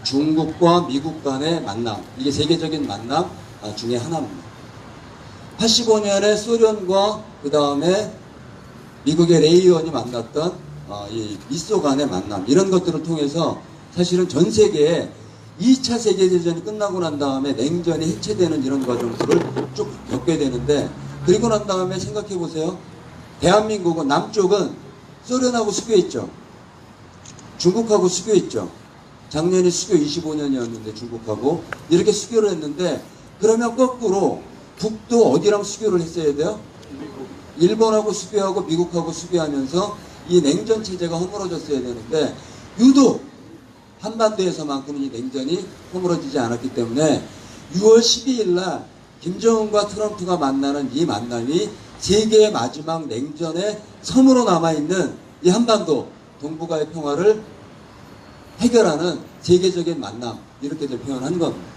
중국과 미국 간의 만남. 이게 세계적인 만남 중에 하나입니다. 85년에 소련과 그 다음에 미국의 레이언이 만났던 이 미소 간의 만남. 이런 것들을 통해서 사실은 전 세계에 2차 세계대전이 끝나고 난 다음에 냉전이 해체되는 이런 과정들을 쭉 겪게 되는데 그리고 난 다음에 생각해 보세요. 대한민국은 남쪽은 소련하고 수교했죠. 중국하고 수교했죠. 작년이 수교 25년이었는데 중국하고 이렇게 수교를 했는데 그러면 거꾸로 북도 어디랑 수교를 했어야 돼요? 일본하고 수교하고 미국하고 수교하면서 이 냉전 체제가 허물어졌어야 되는데 유독 한반도에서만큼은 이 냉전이 허물어지지 않았기 때문에 6월 12일 날 김정은과 트럼프가 만나는 이 만남이 세계의 마지막 냉전의 섬으로 남아있는 이 한반도 동북아의 평화를 해결하는 세계적인 만남 이렇게들 표현한 겁니다.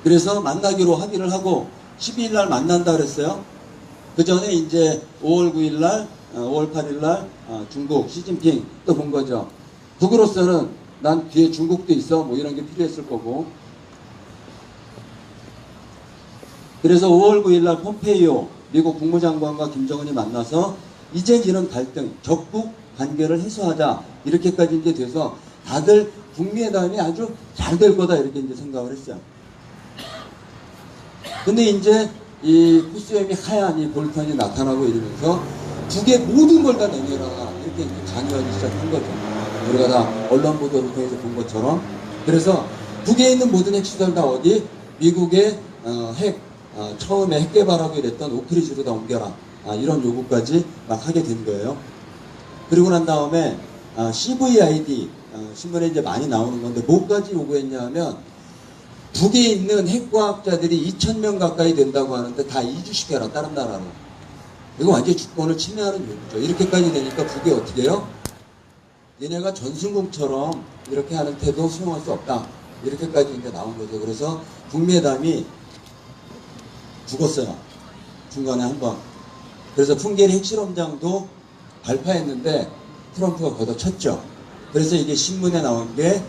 그래서 만나기로 합의를 하고 12일 날 만난다 그랬어요. 그 전에 이제 5월 9일 날 5월 8일 날 중국 시진핑 또 본 거죠. 북으로서는 난 뒤에 중국도 있어 뭐 이런 게 필요했을 거고 그래서 5월 9일 날 폼페이오 미국 국무장관과 김정은이 만나서 이젠 이런 갈등 적북 관계를 해소하자 이렇게까지 이제 돼서 다들 북미회담이 아주 잘 될 거다 이렇게 이제 생각을 했어요. 근데 이제 이 코스염이 하얀 이 볼턴이 나타나고 이러면서 북의 모든 걸 다 내려라 이렇게 이제 강요하기 시작한 거죠. 우리가 다 언론 보도를 통해서 본 것처럼. 그래서 북에 있는 모든 핵시설 다 어디? 미국의 처음에 핵 개발하고 이랬던 오크리지로 다 옮겨라. 이런 요구까지 막 하게 된 거예요. 그리고 난 다음에 CVID 신문에 이제 많이 나오는 건데 뭐까지 요구했냐 하면 북에 있는 핵과학자들이 2,000명 가까이 된다고 하는데 다 이주시켜라 다른 나라로. 이거 완전히 주권을 침해하는 요구죠. 이렇게까지 되니까 북이 어떻게 해요? 얘네가 전순국처럼 이렇게 하는 태도 수용할 수 없다. 이렇게까지 이제 나온 거죠. 그래서 북미회담이 죽었어요. 중간에 한 번. 그래서 풍계리 핵실험장도 발파했는데 트럼프가 걷어쳤죠. 그래서 이게 신문에 나온 게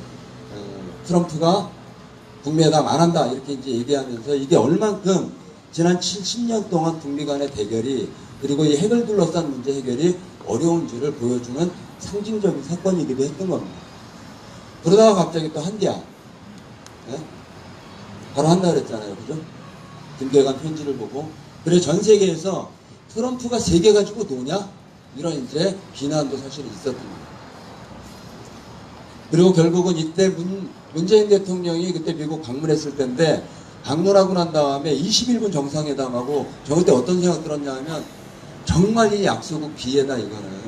트럼프가 북미회담 안 한다 이렇게 이제 얘기하면서 이게 얼만큼 지난 70년 동안 북미 간의 대결이 그리고 이 핵을 둘러싼 문제 해결이 어려운지를 보여주는 상징적인 사건이기도 했던 겁니다. 그러다가 갑자기 또 한디야. 네? 바로 한다 그랬잖아요. 그죠? 김계관 편지를 보고. 그래 전 세계에서 트럼프가 세계 가지고 노냐? 이런 이제 비난도 사실 있었던 거예요. 그리고 결국은 이때 문재인 대통령이 그때 미국 방문했을 때인데 방문하고 난 다음에 21분 정상회담하고 저 그때 어떤 생각 들었냐 하면 정말 이 약속은 기회다 이거는.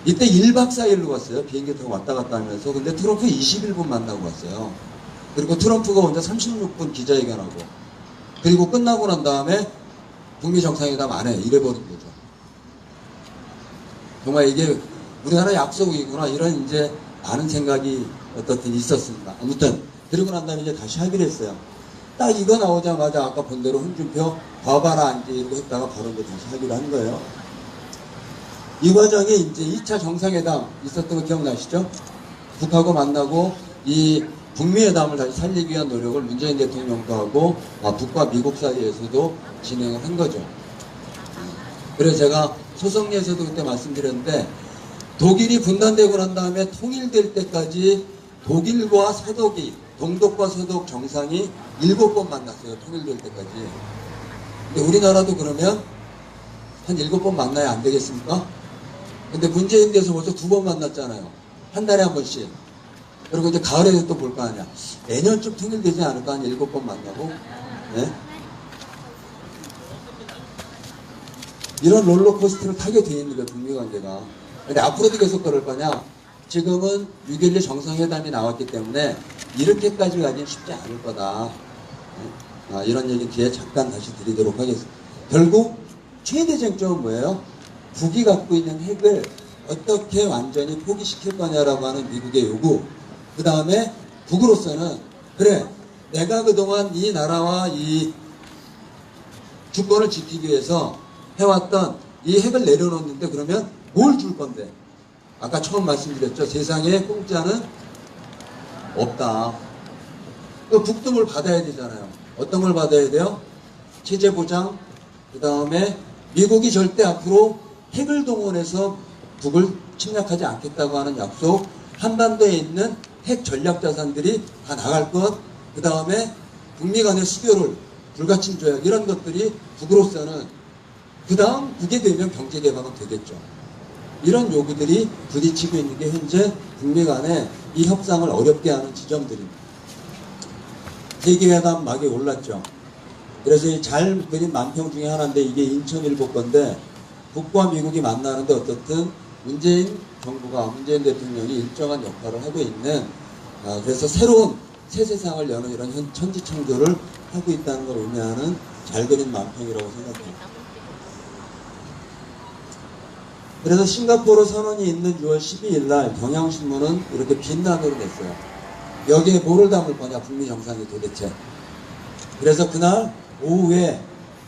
이때 1박 4일로 갔어요. 비행기 타고 왔다 갔다 하면서. 근데 트럼프 21분 만나고 왔어요. 그리고 트럼프가 혼자 36분 기자회견하고 그리고 끝나고 난 다음에 북미 정상회담 안 해. 이래버린 거죠. 정말 이게 우리나라 약속이구나 이런 이제 많은 생각이 어떻든 있었습니다. 아무튼 그리고 난 다음에 이제 다시 합의를 했어요. 딱 이거 나오자마자 아까 본 대로 홍준표 봐봐라 이제 이러고 했다가 바로 이제 다시 합의를 한 거예요. 이 과정이 이제 2차 정상회담 있었던 거 기억나시죠? 북하고 만나고 이 북미회담을 다시 살리기 위한 노력을 문재인 대통령도 하고 북과 미국 사이에서도 진행을 한 거죠. 그래서 제가 소성리에서도 그때 말씀드렸는데 독일이 분단되고 난 다음에 통일될 때까지 독일과 서독이 동독과 서독 정상이 7번 만났어요. 통일될 때까지. 근데 우리나라도 그러면 한 7번 만나야 안 되겠습니까? 근데 문재인 돼서 벌써 2번 만났잖아요. 한 달에 한 번씩. 그리고 이제 가을에도 또 볼 거 아니야. 내년쯤 통일되지 않을까? 한 7번 만나고. 네? 이런 롤러코스터를 타게 돼 있는 거예요. 북미 관계가. 근데 앞으로도 계속 그럴 거냐? 지금은 6.12 정상회담이 나왔기 때문에 이렇게까지 가긴 쉽지 않을 거다. 이런 얘기 뒤에 잠깐 다시 드리도록 하겠습니다. 결국 최대 쟁점은 뭐예요? 북이 갖고 있는 핵을 어떻게 완전히 포기시킬 거냐라고 하는 미국의 요구. 그 다음에 북으로서는 그래 내가 그동안 이 나라와 이 주권을 지키기 위해서 해왔던 이 핵을 내려놓는데 그러면 뭘 줄 건데? 아까 처음 말씀드렸죠. 세상에 공짜는 없다. 그 북도 뭘 받아야 되잖아요. 어떤 걸 받아야 돼요? 체제 보장, 그 다음에 미국이 절대 앞으로 핵을 동원해서 북을 침략하지 않겠다고 하는 약속, 한반도에 있는 핵 전략 자산들이 다 나갈 것, 그 다음에 북미 간의 수교를 불가침 조약 이런 것들이 북으로서는 그 다음 그게 되면 경제 개방은 되겠죠. 이런 요구들이 부딪히고 있는 게 현재 북미 간의 이 협상을 어렵게 하는 지점들입니다. 세계회담 막이 올랐죠. 그래서 이 잘 그린 만평 중에 하나인데 이게 인천일보 건데 북과 미국이 만나는데 어떻든 문재인 정부가 문재인 대통령이 일정한 역할을 하고 있는 그래서 새로운 새 세상을 여는 이런 천지창조를 하고 있다는 걸 의미하는 잘 그린 만평이라고 생각합니다. 그래서 싱가포르 선언이 있는 6월 12일 날 경향신문은 이렇게 빈난으로 냈어요. 여기에 뭐를 담을 거냐 북미 정상이 도대체. 그래서 그날 오후에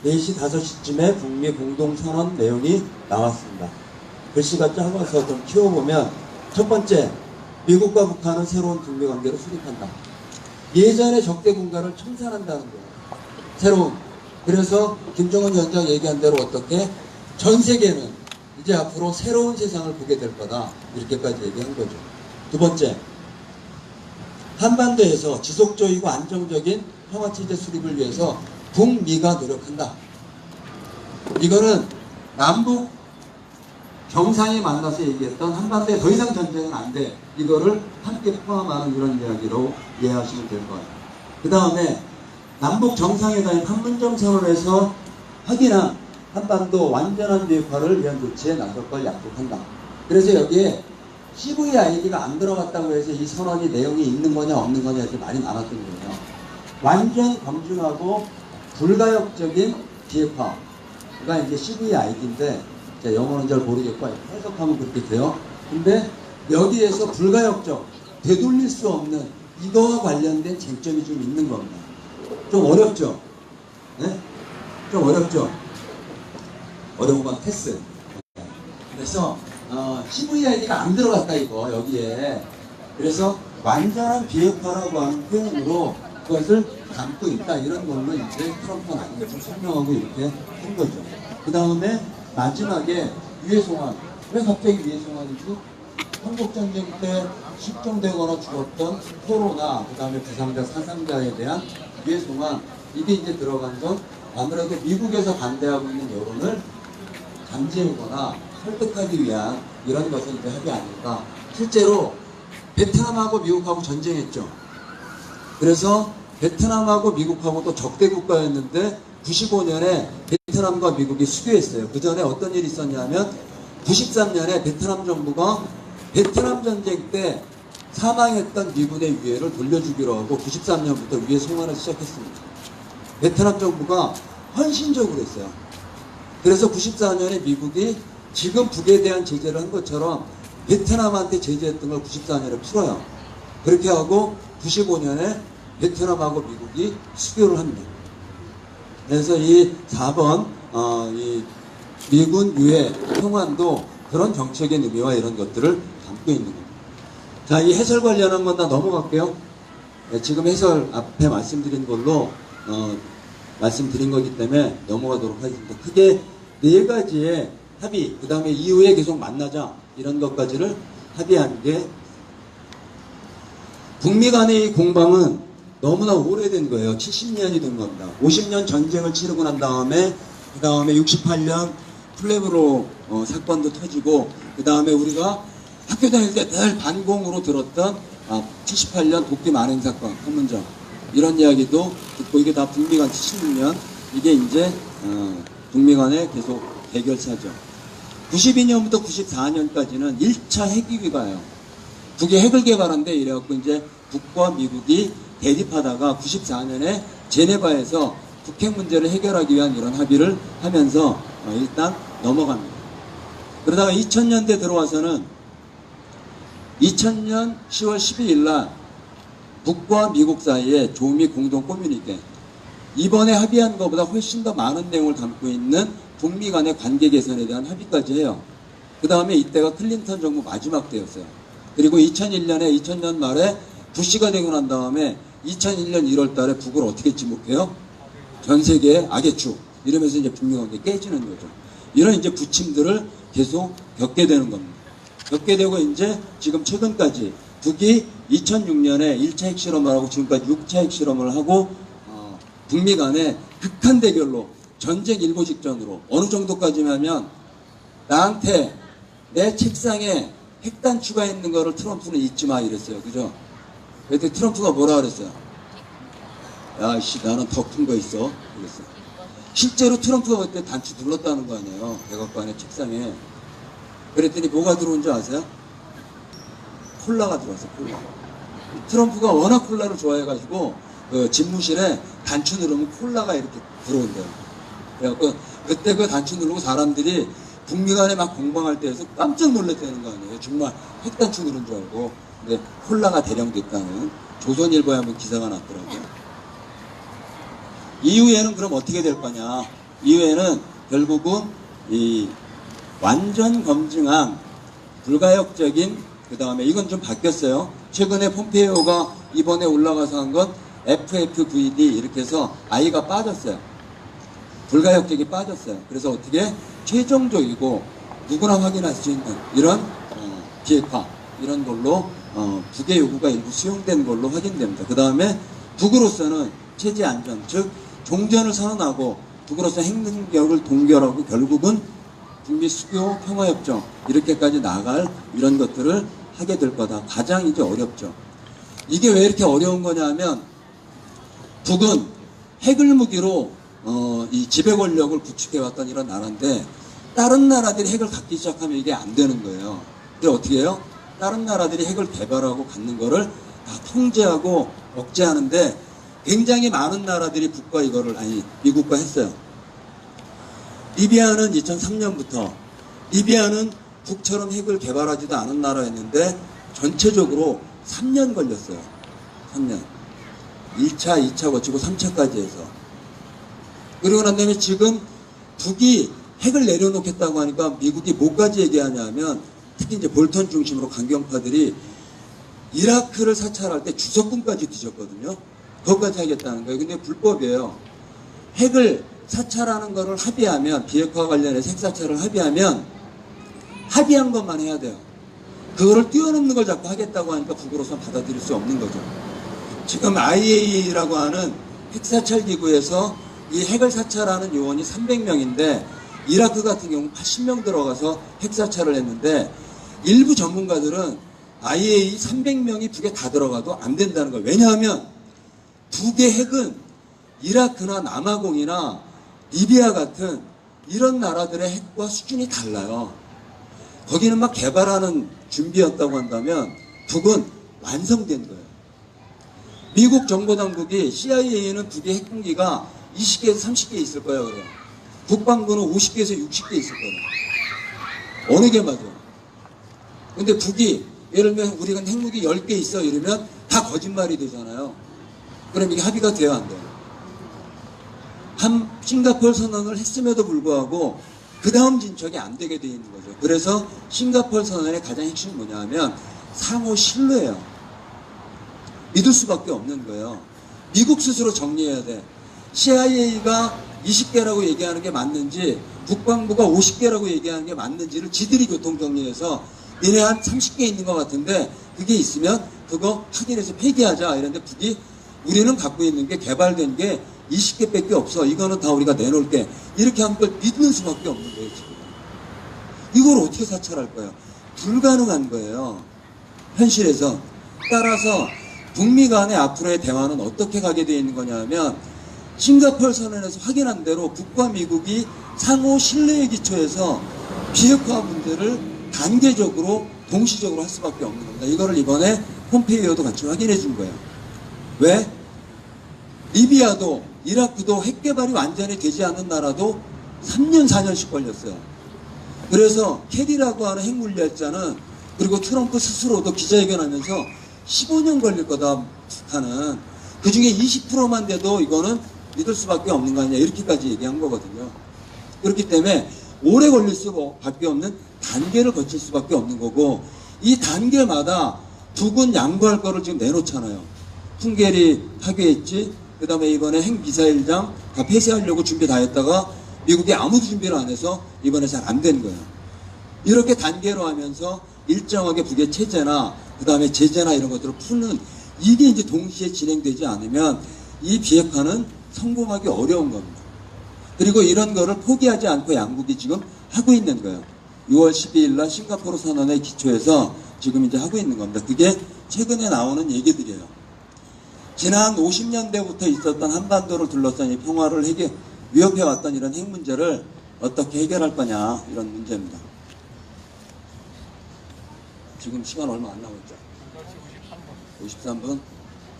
4시 5시쯤에 북미 공동선언 내용이 나왔습니다. 글씨가 작아서 좀 키워보면 첫 번째, 미국과 북한은 새로운 북미 관계를 수립한다. 예전의 적대 군가를 청산한다는 거예요. 새로운. 그래서 김정은 위원장 얘기한 대로 어떻게 전 세계는 이제 앞으로 새로운 세상을 보게 될 거다. 이렇게까지 얘기한 거죠. 두 번째, 한반도에서 지속적이고 안정적인 평화체제 수립을 위해서 북미가 노력한다. 이거는 남북 정상이 만나서 얘기했던 한반도에 더 이상 전쟁은 안 돼. 이거를 함께 포함하는 이런 이야기로 이해하시면 될 거예요. 그 다음에 남북 정상회담의 판문점 선언에서 확인한 한반도 완전한 비핵화를 위한 조치에 나설 걸 약속한다. 그래서 여기에 CVID가 안 들어갔다고 해서 이 선언이 내용이 있는 거냐 없는 거냐 이렇게 말이 많았던 거예요. 완전 검증하고 불가역적인 비핵화가 이제 CVID인데 영어는 잘 모르겠고 해석하면 그렇게 돼요. 근데 여기에서 불가역적, 되돌릴 수 없는 이거와 관련된 쟁점이 좀 있는 겁니다. 좀 어렵죠? 네? 좀 어렵죠? 어려운 건 패스. 그래서 CVID가 안 들어갔다 이거 여기에. 그래서 완전한 비핵화라고 하는 표현으로 것을 담고 있다. 이런 걸로 이제 트럼프가 나중에 좀 설명하고 이렇게 한 거죠. 그 다음에 마지막에 유해 송환. 왜 갑자기 유해 송환이지? 한국전쟁 때 실종되거나 죽었던 코로나, 그 다음에 부상자, 사상자에 대한 유해 송환. 이게 이제 들어간 건 아무래도 미국에서 반대하고 있는 여론을 잠재우거나 설득하기 위한 이런 것을 이제 하게 아닐까. 실제로 베트남하고 미국하고 전쟁했죠. 그래서 베트남하고 미국하고 또 적대 국가였는데 95년에 베트남과 미국이 수교했어요. 그 전에 어떤 일이 있었냐면 93년에 베트남 정부가 베트남 전쟁 때 사망했던 미군의 유해를 돌려주기로 하고 93년부터 유해 송환을 시작했습니다. 베트남 정부가 헌신적으로 했어요. 그래서 94년에 미국이 지금 북에 대한 제재를 한 것처럼 베트남한테 제재했던 걸 94년에 풀어요. 그렇게 하고 95년에 베트남하고 미국이 수교를 합니다. 그래서 이 4번 이 미군 유해 평환도 그런 정책의 의미와 이런 것들을 담고 있는 겁니다. 자, 이 해설 관련한 건 다 넘어갈게요. 네, 지금 해설 앞에 말씀드린 걸로 말씀드린 거기 때문에 넘어가도록 하겠습니다. 크게 4가지의 합의, 그 다음에 이후에 계속 만나자 이런 것까지를 합의한 게 북미 간의 공방은 너무나 오래된 거예요. 70년이 된 겁니다. 50년 전쟁을 치르고 난 다음에 그 다음에 68년 플레브로 사건도 터지고 그 다음에 우리가 학교 다닐 때 늘 반공으로 들었던 78년 도끼 만행 사건, 판문점 이런 이야기도 듣고 이게 다 북미 간 76년 이게 이제 북미 간의 계속 대결사죠. 92년부터 94년까지는 1차 핵위기가요. 북이 핵을 개발한데 이래갖고 이제 북과 미국이 대립하다가 94년에 제네바에서 북핵 문제를 해결하기 위한 이런 합의를 하면서 일단 넘어갑니다. 그러다가 2000년대 들어와서는 2000년 10월 12일 날 북과 미국 사이에 조미 공동 커뮤니케 이번에 합의한 것보다 훨씬 더 많은 내용을 담고 있는 북미 간의 관계 개선에 대한 합의까지 해요. 그 다음에 이때가 클린턴 정부 마지막 때였어요. 그리고 2001년에 2000년 말에 부시가 되고 난 다음에 2001년 1월 달에 북을 어떻게 지목해요? 전 세계의 악의 축. 이러면서 이제 북미 관계 깨지는 거죠. 이런 이제 부침들을 계속 겪게 되는 겁니다. 겪게 되고 이제 지금 최근까지 북이 2006년에 1차 핵실험을 하고 지금까지 6차 핵실험을 하고 북미 간의 극한 대결로 전쟁 일보 직전으로 어느 정도까지냐면 나한테 내 책상에 핵弹추가했는 거를 트럼프는 잊지 마 이랬어요. 그죠? 그랬더니 트럼프가 뭐라 그랬어요? 야, 씨, 나는 더 큰 거 있어. 그랬어요. 실제로 트럼프가 그때 단추 눌렀다는 거 아니에요. 백악관의 책상에. 그랬더니 뭐가 들어온 줄 아세요? 콜라가 들어왔어요. 콜라. 트럼프가 워낙 콜라를 좋아해가지고 그 집무실에 단추 누르면 콜라가 이렇게 들어온대요. 그래갖고 그때 그 단추 누르고 사람들이 북미 간에 막 공방할 때에서 깜짝 놀랐다는 거 아니에요. 정말 핵단추 누른 줄 알고. 근데 콜라가 대량됐다는 조선일보에 한번 기사가 났더라고요. 이후에는 그럼 어떻게 될 거냐. 이후에는 결국은 이 완전 검증한 불가역적인 그 다음에 이건 좀 바뀌었어요. 최근에 폼페이오가 이번에 올라가서 한 건 FFVD 이렇게 해서 I가 빠졌어요. 불가역적이 빠졌어요. 그래서 어떻게 최종적이고 누구나 확인할 수 있는 이런 비핵화 이런 걸로 북의 요구가 일부 수용된 걸로 확인됩니다. 그 다음에 북으로서는 체제 안전 즉 종전을 선언하고 북으로서 핵능력을 동결하고 결국은 북미 수교 평화협정 이렇게까지 나갈 이런 것들을 하게 될 거다. 가장 이제 어렵죠. 이게 왜 이렇게 어려운 거냐면 북은 핵을 무기로 이 지배 권력을 구축해왔던 이런 나라인데 다른 나라들이 핵을 갖기 시작하면 이게 안 되는 거예요. 근데 어떻게 해요? 다른 나라들이 핵을 개발하고 갖는 거를 다 통제하고 억제하는데 굉장히 많은 나라들이 북과 이거를 미국과 했어요. 리비아는 2003년부터 리비아는 북처럼 핵을 개발하지도 않은 나라였는데 전체적으로 3년 걸렸어요. 3년. 1차, 2차 거치고 3차까지 해서. 그리고 난 다음에 지금 북이 핵을 내려놓겠다고 하니까 미국이 뭐까지 얘기하냐면 특히 이제 볼턴 중심으로 강경파들이 이라크를 사찰할 때 주석군까지 뒤졌거든요. 그것까지 하겠다는 거예요. 근데 불법이에요. 핵을 사찰하는 거를 합의하면, 비핵화 관련해서 핵 사찰을 합의하면 합의한 것만 해야 돼요. 그거를 뛰어넘는 걸 자꾸 하겠다고 하니까 북으로서는 받아들일 수 없는 거죠. 지금 IAEA라고 하는 핵사찰 기구에서 이 핵을 사찰하는 요원이 300명인데 이라크 같은 경우 80명 들어가서 핵사찰을 했는데 일부 전문가들은 IAEA 300명이 북에 다 들어가도 안 된다는 거예요. 왜냐하면 북의 핵은 이라크나 남아공이나 리비아 같은 이런 나라들의 핵과 수준이 달라요. 거기는 막 개발하는 준비였다고 한다면 북은 완성된 거예요. 미국 정보당국이 CIA는 북의 핵공기가 20개에서 30개 있을 거예요. 그래요. 국방부는 50개에서 60개 있을 거예요. 어느 게 맞아? 근데 북이 예를 들면 우리가 핵무기 10개 있어 이러면 다 거짓말이 되잖아요. 그럼 이게 합의가 돼야 안 돼요. 싱가포르 선언을 했음에도 불구하고 그 다음 진척이 안 되게 돼 있는 거죠. 그래서 싱가포르 선언의 가장 핵심이 뭐냐 하면 상호 신뢰예요. 믿을 수밖에 없는 거예요. 미국 스스로 정리해야 돼. CIA가 20개라고 얘기하는 게 맞는지 국방부가 50개라고 얘기하는 게 맞는지를 지들이 교통정리해서 얘네 한 30개 있는 것 같은데 그게 있으면 그거 확인해서 폐기하자. 이런데 북이 우리는 갖고 있는 게 개발된 게 20개밖에 없어. 이거는 다 우리가 내놓을게. 이렇게 하는 걸 믿는 수밖에 없는 거예요. 지금. 이걸 어떻게 사찰할 거예요? 불가능한 거예요. 현실에서. 따라서 북미 간의 앞으로의 대화는 어떻게 가게 되어 있는 거냐면 싱가포르 선언에서 확인한 대로 북과 미국이 상호 신뢰의 기초에서 비핵화 문제를 단계적으로 동시적으로 할 수밖에 없는 겁니다. 이거를 이번에 폼페이오도 같이 확인해 준 거예요. 왜? 리비아도 이라크도 핵 개발이 완전히 되지 않는 나라도 3년 4년씩 걸렸어요. 그래서 캐리라고 하는 핵물리학자는 그리고 트럼프 스스로도 기자회견하면서 15년 걸릴 거다 북한은. 그 중에 20%만 돼도 이거는 믿을 수밖에 없는 거 아니냐 이렇게까지 얘기한 거거든요. 그렇기 때문에 오래 걸릴 수밖에 없는 단계를 거칠 수밖에 없는 거고 이 단계마다 북은 양보할 거를 지금 내놓잖아요. 풍계리 파괴했지. 그 다음에 이번에 핵미사일장 다 폐쇄하려고 준비 다 했다가 미국이 아무도 준비를 안 해서 이번에 잘 안 된 거예요. 이렇게 단계로 하면서 일정하게 북의 체제나 그 다음에 제재나 이런 것들을 푸는 이게 이제 동시에 진행되지 않으면 이 비핵화는 성공하기 어려운 겁니다. 그리고 이런 거를 포기하지 않고 양국이 지금 하고 있는 거예요. 6월 12일 날 싱가포르 선언의 기초에서 지금 이제 하고 있는 겁니다. 그게 최근에 나오는 얘기들이에요. 지난 50년대부터 있었던 한반도를 둘러싼 이 평화를 위협해왔던 이런 핵 문제를 어떻게 해결할 거냐 이런 문제입니다. 지금 시간 얼마 안 남았죠? 53분?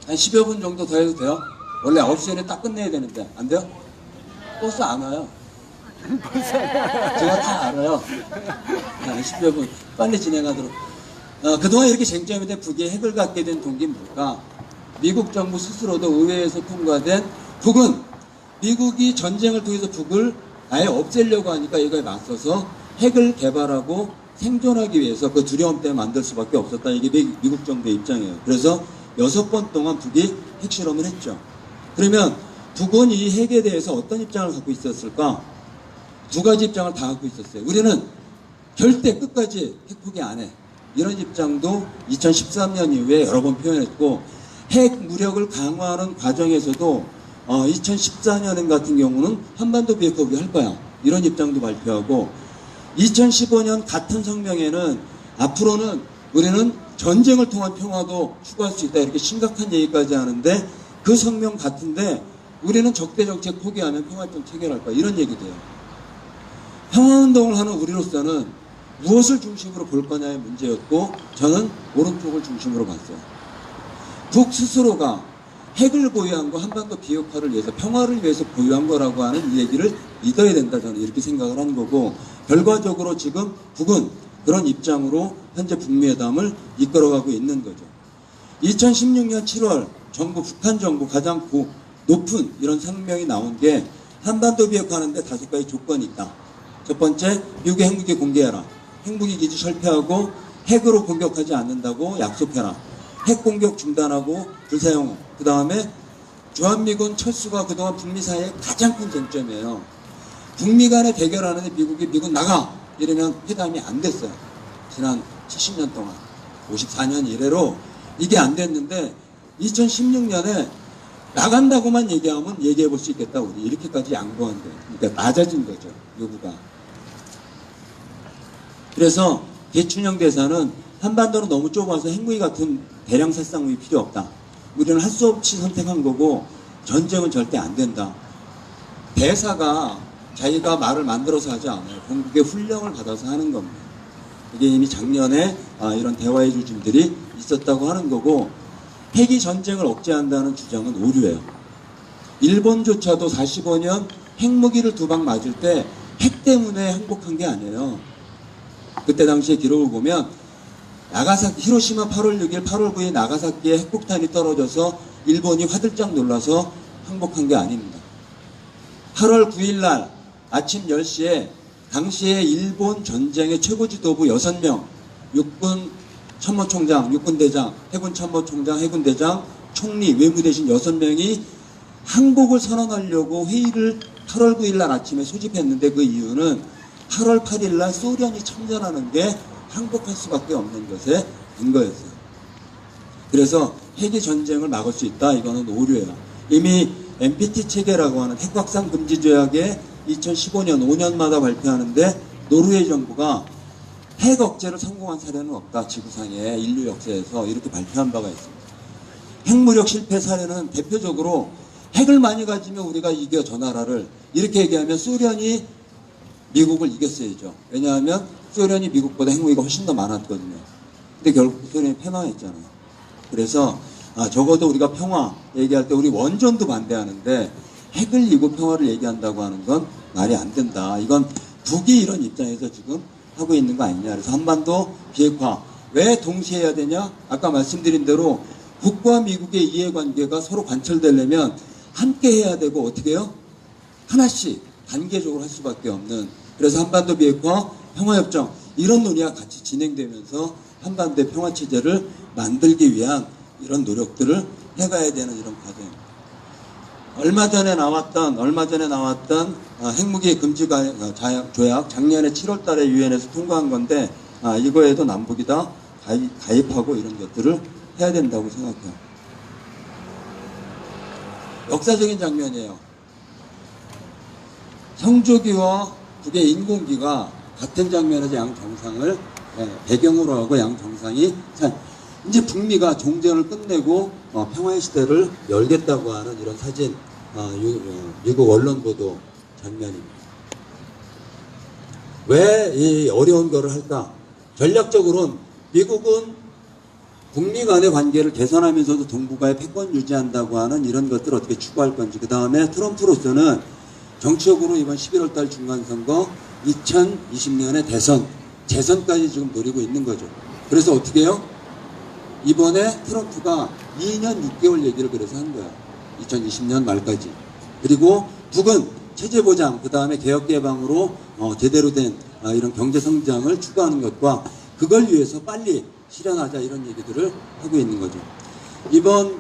한 10여 분 정도 더 해도 돼요? 원래 9시에 딱 끝내야 되는데 안 돼요? 버스 안 와요. 제가 다 알아요. 10여 분 빨리 진행하도록. 그동안 이렇게 쟁점이 된 북이 핵을 갖게 된 동기는 뭘까? 미국 정부 스스로도 의회에서 통과된 북은 미국이 전쟁을 통해서 북을 아예 없애려고 하니까 이거에 맞서서 핵을 개발하고 생존하기 위해서 그 두려움 때문에 만들 수밖에 없었다. 이게 미국 정부의 입장이에요. 그래서 6번 동안 북이 핵실험을 했죠. 그러면 북은 이 핵에 대해서 어떤 입장을 갖고 있었을까? 두 가지 입장을 다 갖고 있었어요. 우리는 절대 끝까지 핵 포기 안 해. 이런 입장도 2013년 이후에 여러 번 표현했고 핵 무력을 강화하는 과정에서도 2014년 같은 경우는 한반도 비핵화 우리 할 거야. 이런 입장도 발표하고 2015년 같은 성명에는 앞으로는 우리는 전쟁을 통한 평화도 추구할 수 있다. 이렇게 심각한 얘기까지 하는데 그 성명 같은데 우리는 적대 정책 포기하면 평화협정 체결할 거야. 이런 얘기도 해요. 평화운동을 하는 우리로서는 무엇을 중심으로 볼 거냐의 문제였고 저는 오른쪽을 중심으로 봤어요. 북 스스로가 핵을 보유한 거 한반도 비핵화를 위해서 평화를 위해서 보유한 거라고 하는 이 얘기를 믿어야 된다. 저는 이렇게 생각을 하는 거고 결과적으로 지금 북은 그런 입장으로 현재 북미회담을 이끌어가고 있는 거죠. 2016년 7월 북한 정부 가장 높은 이런 성명이 나온 게 한반도 비핵화하는데 5가지 조건이 있다. 첫 번째, 미국의 핵무기 공개해라. 핵무기 기지 철폐하고 핵으로 공격하지 않는다고 약속해라. 핵 공격 중단하고 불사용. 그 다음에 주한미군 철수가 그동안 북미 사이의 가장 큰 쟁점이에요. 북미 간에 대결하는데 미국이 미군 나가! 이러면 회담이 안 됐어요. 지난 70년 동안. 54년 이래로 이게 안 됐는데 2016년에 나간다고만 얘기하면 얘기해 볼 수 있겠다. 우리 이렇게까지 양보한 거예요. 그러니까 낮아진 거죠. 요구가. 그래서 대춘형 대사는 한반도는 너무 좁아서 핵무기 같은 대량 살상무기 필요 없다. 우리는 할 수 없이 선택한 거고 전쟁은 절대 안 된다. 대사가 자기가 말을 만들어서 하지 않아요. 본국의 훈령을 받아서 하는 겁니다. 이게 이미 작년에 이런 대화의 조짐들이 있었다고 하는 거고, 핵이 전쟁을 억제한다는 주장은 오류예요. 일본조차도 45년 핵무기를 2방 맞을 때 핵 때문에 항복한 게 아니에요. 그때 당시의 기록을 보면 나가사키, 히로시마 8월 6일, 8월 9일 나가사키에 핵폭탄이 떨어져서 일본이 화들짝 놀라서 항복한 게 아닙니다. 8월 9일 날 아침 10시에 당시에 일본 전쟁의 최고 지도부 6명, 육군 참모총장, 육군대장, 해군 참모총장, 해군대장, 총리, 외무대신 6명이 항복을 선언하려고 회의를 8월 9일 날 아침에 소집했는데, 그 이유는 8월 8일 날 소련이 참전하는 게 항복할 수밖에 없는 것에 근거였어요. 그래서 핵이 전쟁을 막을 수 있다. 이거는 오류예요. 이미 NPT 체계라고 하는 핵 확산 금지 조약에 2015년 5년마다 발표하는데, 노르웨이 정부가 핵 억제를 성공한 사례는 없다. 지구상의 인류 역사에서 이렇게 발표한 바가 있습니다. 핵무력 실패 사례는 대표적으로 핵을 많이 가지면 우리가 이겨 저 나라를, 이렇게 얘기하면 소련이 미국을 이겼어야죠. 왜냐하면 소련이 미국보다 핵무기가 훨씬 더 많았거든요. 근데 결국 소련이 패망했잖아요. 그래서 적어도 우리가 평화 얘기할 때 우리 원전도 반대하는데 핵을 이고 평화를 얘기한다고 하는 건 말이 안 된다. 이건 북이 이런 입장에서 지금 하고 있는 거 아니냐. 그래서 한반도 비핵화 왜 동시에 해야 되냐? 아까 말씀드린 대로 북과 미국의 이해관계가 서로 관철되려면 함께 해야 되고, 어떻게 해요? 하나씩 단계적으로 할 수밖에 없는, 그래서 한반도 비핵화, 평화협정 이런 논의가 같이 진행되면서 한반도의 평화체제를 만들기 위한 이런 노력들을 해가야 되는 이런 과정입니다. 얼마 전에 나왔던 핵무기 금지 조약, 작년에 7월 달에 유엔에서 통과한 건데, 이거에도 남북이 다 가입하고 이런 것들을 해야 된다고 생각해요. 역사적인 장면이에요. 성조기와 북의 인공기가 같은 장면에서 양 정상을 배경으로 하고 양 정상이 이제 북미가 종전을 끝내고 평화의 시대를 열겠다고 하는 이런 사진, 미국 언론 보도 장면입니다. 왜 이 어려운 거를 할까? 전략적으로는 미국은 북미 간의 관계를 개선하면서도 동북아의 패권 유지한다고 하는 이런 것들을 어떻게 추구할 건지, 그 다음에 트럼프로서는 정치적으로 이번 11월 달 중간선거, 2020년의 대선, 재선까지 지금 노리고 있는 거죠. 그래서 어떻게 해요? 이번에 트럼프가 2년 6개월 얘기를 그래서 한 거야. 2020년 말까지. 그리고 북은 체제 보장, 그 다음에 개혁 개방으로 제대로 된 이런 경제 성장을 추구하는 것과 그걸 위해서 빨리 실현하자, 이런 얘기들을 하고 있는 거죠. 이번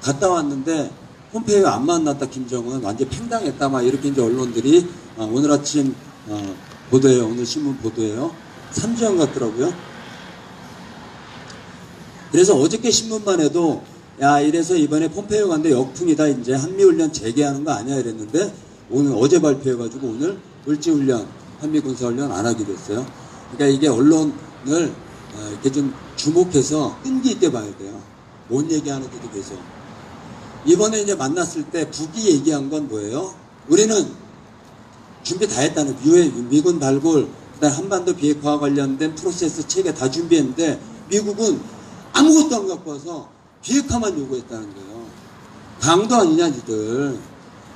갔다 왔는데 폼페이오 안 만났다, 김정은 완전 팽당했다, 막 이렇게 이제 언론들이 오늘 아침 보도예요. 오늘 신문 보도예요. 3주간 같더라고요. 그래서 어저께 신문만 해도 야, 이래서 이번에 폼페이오 간데 역풍이다, 이제 한미훈련 재개하는 거 아니야 이랬는데, 어제 발표해가지고 오늘 을지훈련, 한미군사훈련 안 하게 됐어요. 그러니까 이게 언론을 이렇게 좀 주목해서 끈기 있게 봐야 돼요. 뭔 얘기하는지도 계속. 이번에 이제 만났을 때 북이 얘기한 건 뭐예요? 우리는 준비 다 했다는, 미군 발굴, 그다음 한반도 비핵화와 관련된 프로세스 체계 다 준비했는데 미국은 아무것도 안 갖고 와서 비핵화만 요구했다는 거예요. 강도 아니냐 니들.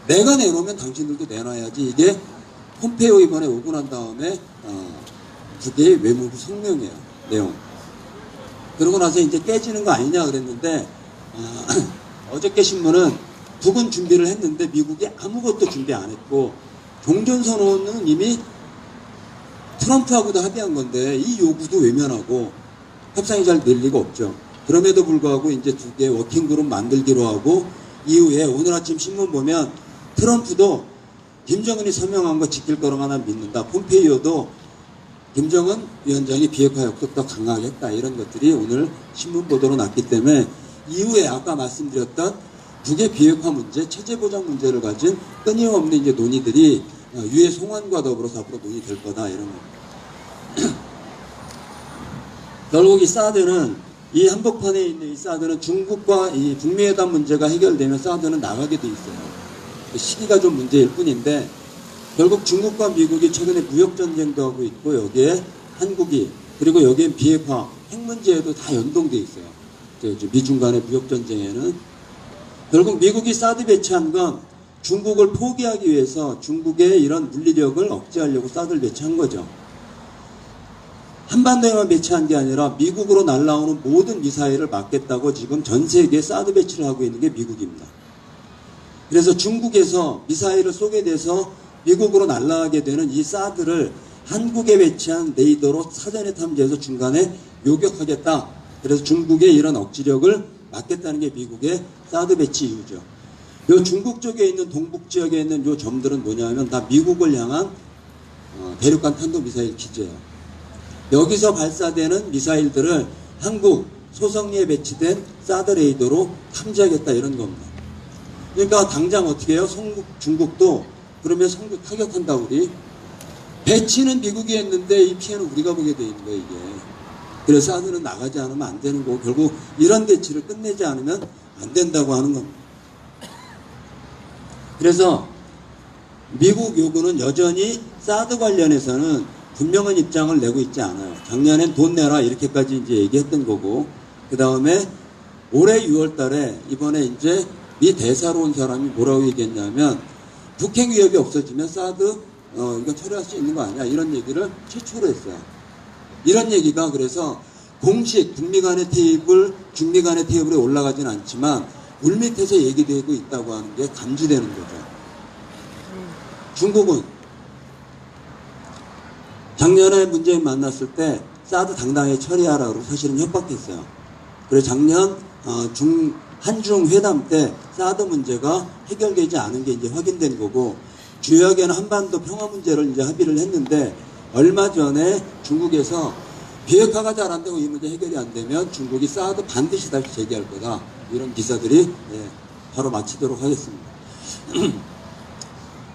내가 내놓으면 당신들도 내놔야지. 이게 폼페이오 이번에 오고 난 다음에 북의 외무부 성명이에요. 내용. 그러고 나서 이제 깨지는 거 아니냐 그랬는데, 어저께 신문은 북은 준비를 했는데 미국이 아무것도 준비 안 했고, 종전선언은 이미 트럼프하고도 합의한 건데 이 요구도 외면하고 협상이 잘 될 리가 없죠. 그럼에도 불구하고 이제 두 개의 워킹그룹 만들기로 하고 이후에 오늘 아침 신문 보면 트럼프도 김정은이 서명한 거 지킬 거로만 난 믿는다. 폼페이오도 김정은 위원장이 비핵화 약속 더 강하게 했다. 이런 것들이 오늘 신문 보도로 났기 때문에 이후에 아까 말씀드렸던 북의 비핵화 문제, 체제 보장 문제를 가진 끊임없는 이제 논의들이 유해 송환과 더불어서 앞으로 논의될 거다. 이런 거. 결국 이 사드는 이 한복판에 있는 이 사드는 중국과 이 북미회담 문제가 해결되면 사드는 나가게 돼 있어요. 시기가 좀 문제일 뿐인데 결국 중국과 미국이 최근에 무역전쟁도 하고 있고 여기에 한국이 그리고 여기에 비핵화 핵 문제에도 다 연동돼 있어요. 미중 간의 무역전쟁에는 결국 미국이 사드 배치한 건 중국을 포기하기 위해서 중국의 이런 물리력을 억제하려고 사드를 배치한 거죠. 한반도에만 배치한 게 아니라 미국으로 날아오는 모든 미사일을 막겠다고 지금 전 세계에 사드 배치를 하고 있는 게 미국입니다. 그래서 중국에서 미사일을 쏘게 돼서 미국으로 날아가게 되는 이 사드를 한국에 배치한 레이더로 사전에 탐지해서 중간에 요격하겠다. 그래서 중국의 이런 억지력을 막겠다는 게 미국의 사드 배치 이유죠. 요 중국 쪽에 있는 동북 지역에 있는 요 점들은 뭐냐면 다 미국을 향한 대륙간 탄도미사일 기지예요. 여기서 발사되는 미사일들을 한국 소성리에 배치된 사드 레이더로 탐지하겠다 이런 겁니다. 그러니까 당장 어떻게 해요? 중국도 그러면 성국 타격한다 우리. 배치는 미국이 했는데 이 피해는 우리가 보게 돼 있는 거예요 이게. 그래서 사드는 나가지 않으면 안 되는 거고 결국 이런 대치를 끝내지 않으면 안 된다고 하는 겁니다. 그래서 미국 요구는 여전히 사드 관련해서는 분명한 입장을 내고 있지 않아요. 작년엔 돈 내라 이렇게까지 이제 얘기했던 거고 그 다음에 올해 6월 달에 이번에 이제 미 대사로 온 사람이 뭐라고 얘기했냐면 북핵 위협이 없어지면 사드 이거 처리할 수 있는 거 아니야 이런 얘기를 최초로 했어요. 이런 얘기가 그래서 공식 북미 간의 테이블 중미 간의 테이블에 올라가진 않지만 물밑에서 얘기되고 있다고 하는 게 감지되는 거죠. 중국은 작년에 문재인 만났을 때 사드 당당히 처리하라고 사실은 협박했어요. 그래서 작년 한중 회담 때 사드 문제가 해결되지 않은 게 이제 확인된 거고 주역에는 한반도 평화 문제를 이제 합의를 했는데 얼마 전에 중국에서 비핵화가 잘 안 되고 이 문제 해결이 안 되면 중국이 사드 반드시 다시 제기할 거다 이런 기사들이 바로 마치도록 하겠습니다.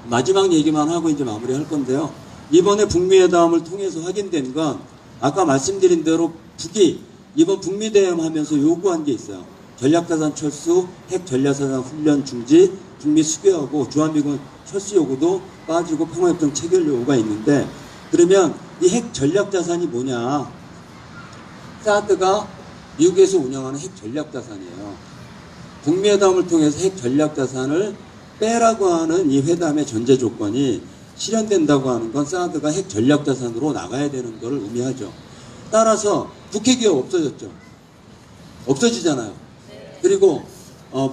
마지막 얘기만 하고 이제 마무리할 건데요. 이번에 북미회담을 통해서 확인된 건 아까 말씀드린 대로 북이 이번 북미대담 하면서 요구한 게 있어요. 전략자산 철수, 핵 전략자산 훈련 중지, 북미 수교하고 주한미군 철수 요구도 빠지고 평화협정 체결 요구가 있는데 그러면 이 핵 전략자산이 뭐냐? 사드가 미국에서 운영하는 핵 전략자산이에요. 북미회담을 통해서 핵 전략자산을 빼라고 하는 이 회담의 전제 조건이 실현된다고 하는 건 사드가 핵 전략자산으로 나가야 되는 걸 의미하죠. 따라서 북핵위협 없어졌죠. 없어지잖아요. 그리고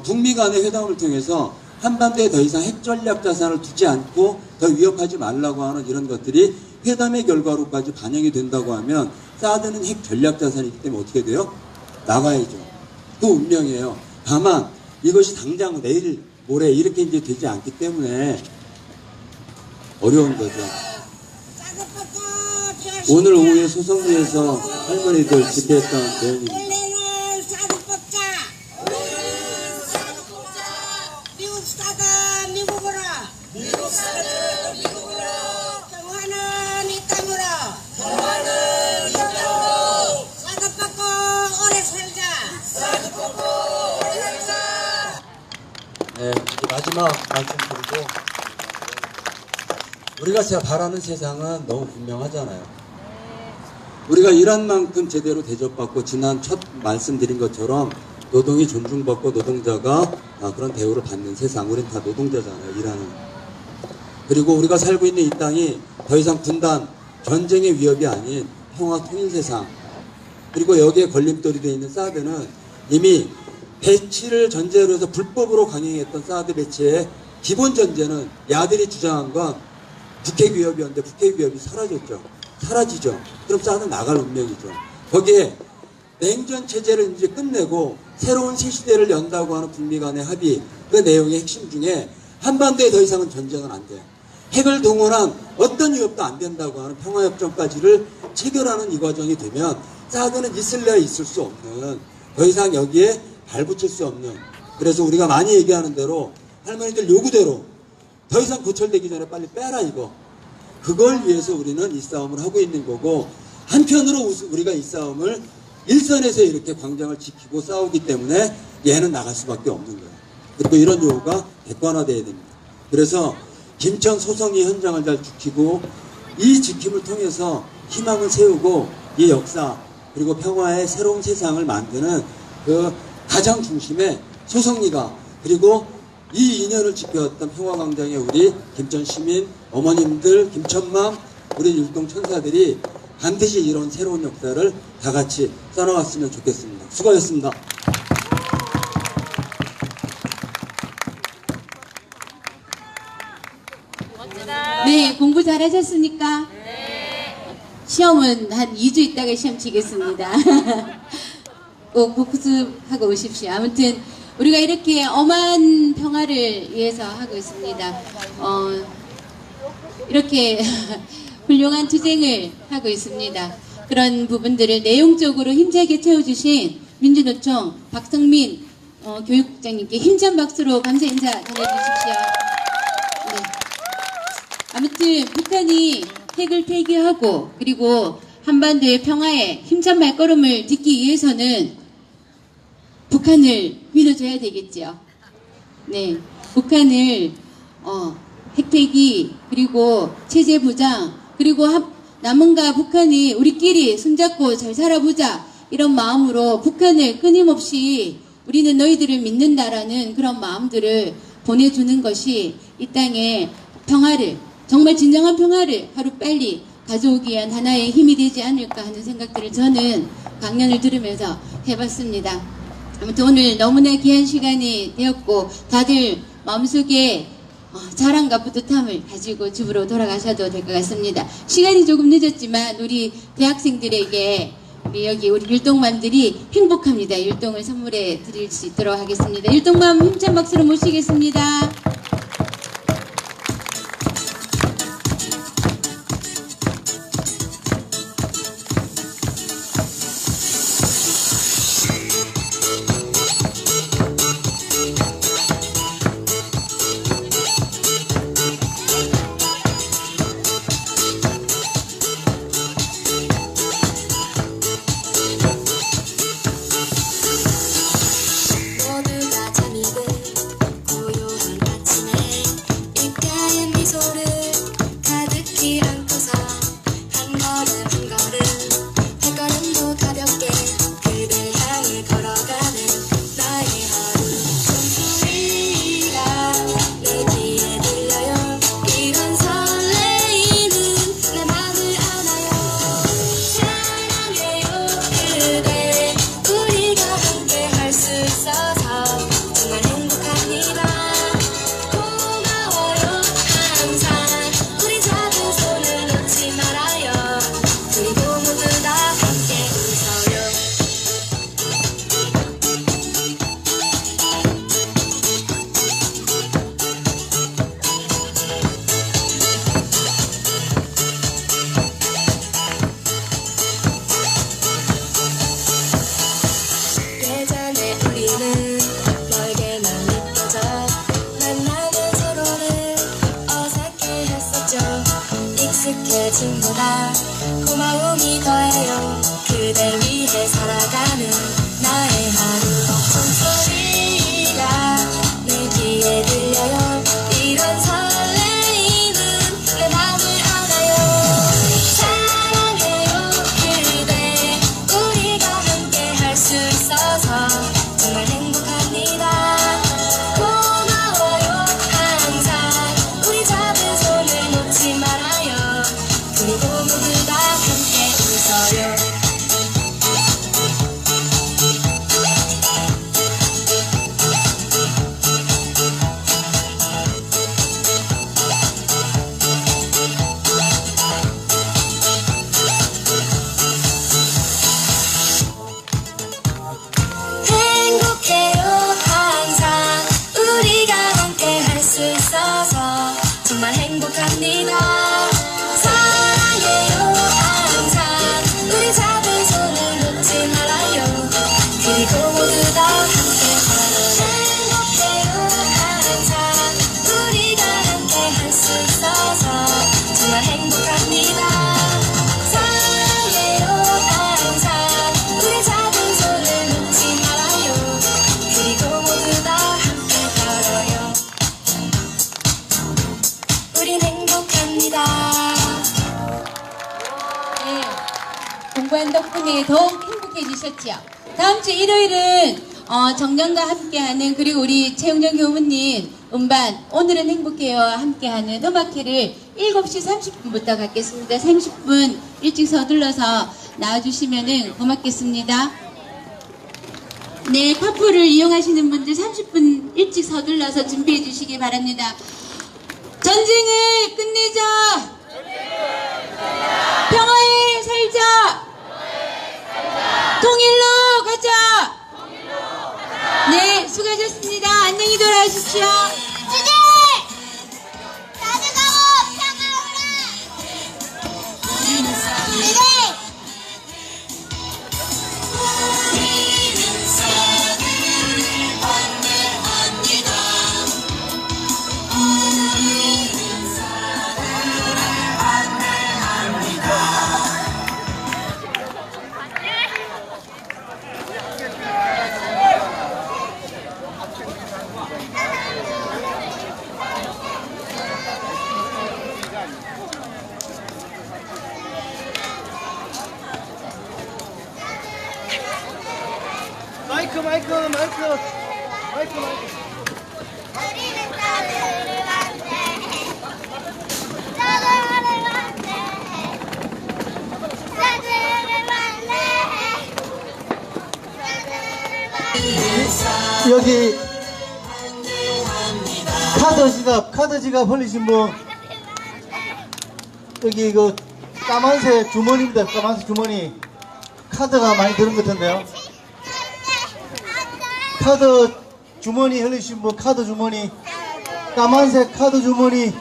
북미 간의 회담을 통해서 한반도에 더 이상 핵 전략자산을 두지 않고 더 위협하지 말라고 하는 이런 것들이 회담의 결과로까지 반영이 된다고 하면 사드는 핵 전략자산이기 때문에 어떻게 돼요? 나가야죠. 그 운명이에요. 다만 이것이 당장 내일 모레 이렇게 이제 되지 않기 때문에 어려운 거죠. 오늘 오후에 소성리에서 할머니들 집회했던 내용입니다. 원래는 사드 뽑자. 미국 사드 미국으로. 미국 사드 미국으로. 평화는 이 땅으로. 평화는 이 땅으로. 사드 뽑고 오래 살자. 사드 뽑고 오래 살자. 네, 마지막 말씀드리고 우리가 바라는 세상은 너무 분명하잖아요. 우리가 일한 만큼 제대로 대접받고 지난 첫 말씀드린 것처럼 노동이 존중받고 노동자가 그런 대우를 받는 세상. 우린 다 노동자잖아요. 일하는. 그리고 우리가 살고 있는 이 땅이 더 이상 분단, 전쟁의 위협이 아닌 평화 통일 세상. 그리고 여기에 걸림돌이 되어 있는 사드는 이미 배치를 전제로 해서 불법으로 강행했던 사드 배치의 기본 전제는 야들이 주장한 건 북핵 위협이었는데 북핵 위협이 사라졌죠. 사라지죠. 그럼 사드 나갈 운명이죠. 거기에 냉전 체제를 이제 끝내고 새로운 새 시대를 연다고 하는 북미 간의 합의, 그 내용의 핵심 중에 한반도에 더 이상은 전쟁은 안 돼요. 핵을 동원한 어떤 위협도 안 된다고 하는 평화협정까지를 체결하는 이 과정이 되면 사드는 있을래야 있을 수 없는, 더 이상 여기에 발붙일 수 없는, 그래서 우리가 많이 얘기하는 대로 할머니들 요구대로 더 이상 고철되기 전에 빨리 빼라 이거. 그걸 위해서 우리는 이 싸움을 하고 있는 거고, 한편으로 우리가 이 싸움을 일선에서 이렇게 광장을 지키고 싸우기 때문에 얘는 나갈 수밖에 없는 거예요. 그리고 이런 요구가 객관화돼야 됩니다. 그래서 김천 소성리 현장을 잘 지키고 이 지킴을 통해서 희망을 세우고 이 역사 그리고 평화의 새로운 세상을 만드는 그 가장 중심에 소성리가, 그리고 이 인연을 지켜왔던 평화광장의 우리 김천 시민 어머님들, 김천맘, 우리 율동 천사들이 반드시 이런 새로운 역사를 다 같이 써나갔으면 좋겠습니다. 수고하셨습니다. 네, 공부 잘하셨습니까? 시험은 한 2주 있다가 시험 치겠습니다. 꼭 복습하고 오십시오. 아무튼 우리가 이렇게 엄한 평화를 위해서 하고 있습니다. 이렇게 훌륭한 투쟁을 하고 있습니다. 그런 부분들을 내용적으로 힘차게 채워주신 민주노총 박성민 교육국장님께 힘찬 박수로 감사 인사 전해주십시오. 네. 아무튼 북한이 핵을 폐기하고 그리고 한반도의 평화에 힘찬 발걸음을 딛기 위해서는 북한을 믿어줘야 되겠죠. 네, 북한을 핵 폐기 그리고 체제 보장 그리고 남한과 북한이 우리끼리 손잡고 잘 살아보자 이런 마음으로 북한을 끊임없이 우리는 너희들을 믿는다라는 그런 마음들을 보내주는 것이 이 땅에 평화를, 정말 진정한 평화를 하루빨리 가져오기 위한 하나의 힘이 되지 않을까 하는 생각들을 저는 강연을 들으면서 해봤습니다. 아무튼 오늘 너무나 귀한 시간이 되었고 다들 마음속에 자랑과 뿌듯함을 가지고 집으로 돌아가셔도 될 것 같습니다. 시간이 조금 늦었지만 우리 대학생들에게 우리 율동맘들이 행복합니다. 율동을 선물해 드릴 수 있도록 하겠습니다. 율동맘 힘찬 박수로 모시겠습니다. 익숙해짐보다 고마움이 더해요. 그댈 위해 살아가는 나의 하루. 종소리가 내 귀에 들려요. 이런 설레이는 내 맘을 알아요. 사랑해요 그대. 우리가 함께 할 수 있어서 정말 행복합니다. 고마워요 항상. 우리 잡은 손을 놓지 말아요. 그리고 모두 다 함께 웃어요. 공부한 덕분에 더욱 행복해지셨죠. 다음 주 일요일은 정년과 함께하는, 그리고 우리 최용정 교무님 음반 오늘은 행복해요와 함께하는 음악회를 7시 30분부터 갖겠습니다. 30분 일찍 서둘러서 나와주시면 고맙겠습니다. 네, 카풀을 이용하시는 분들 30분 일찍 서둘러서 준비해 주시기 바랍니다. 전쟁을 끝내자! 평화에 살자! 통일로 가자! 네, 수고하셨습니다. 안녕히 돌아가십시오. 주제! 따뜻하고 평화로운 주제! 우리는 따뜻을 만세. 따뜻을 만세. 따뜻을 만세. 여기 카드 지갑 흘리신 분, 여기 그 까만색 주머니입니다. 까만색 주머니. 카드가 많이 들은 것 같은데요. 카드 주머니 흘리신 분, 카드 주머니, 까만색 카드 주머니.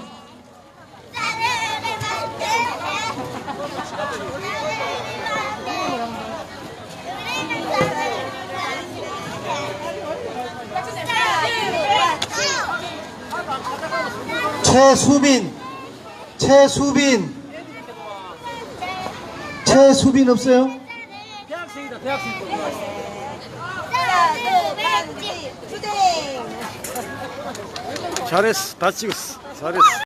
최수빈 없어요? 잘했어. 다 찍었어. 잘했어.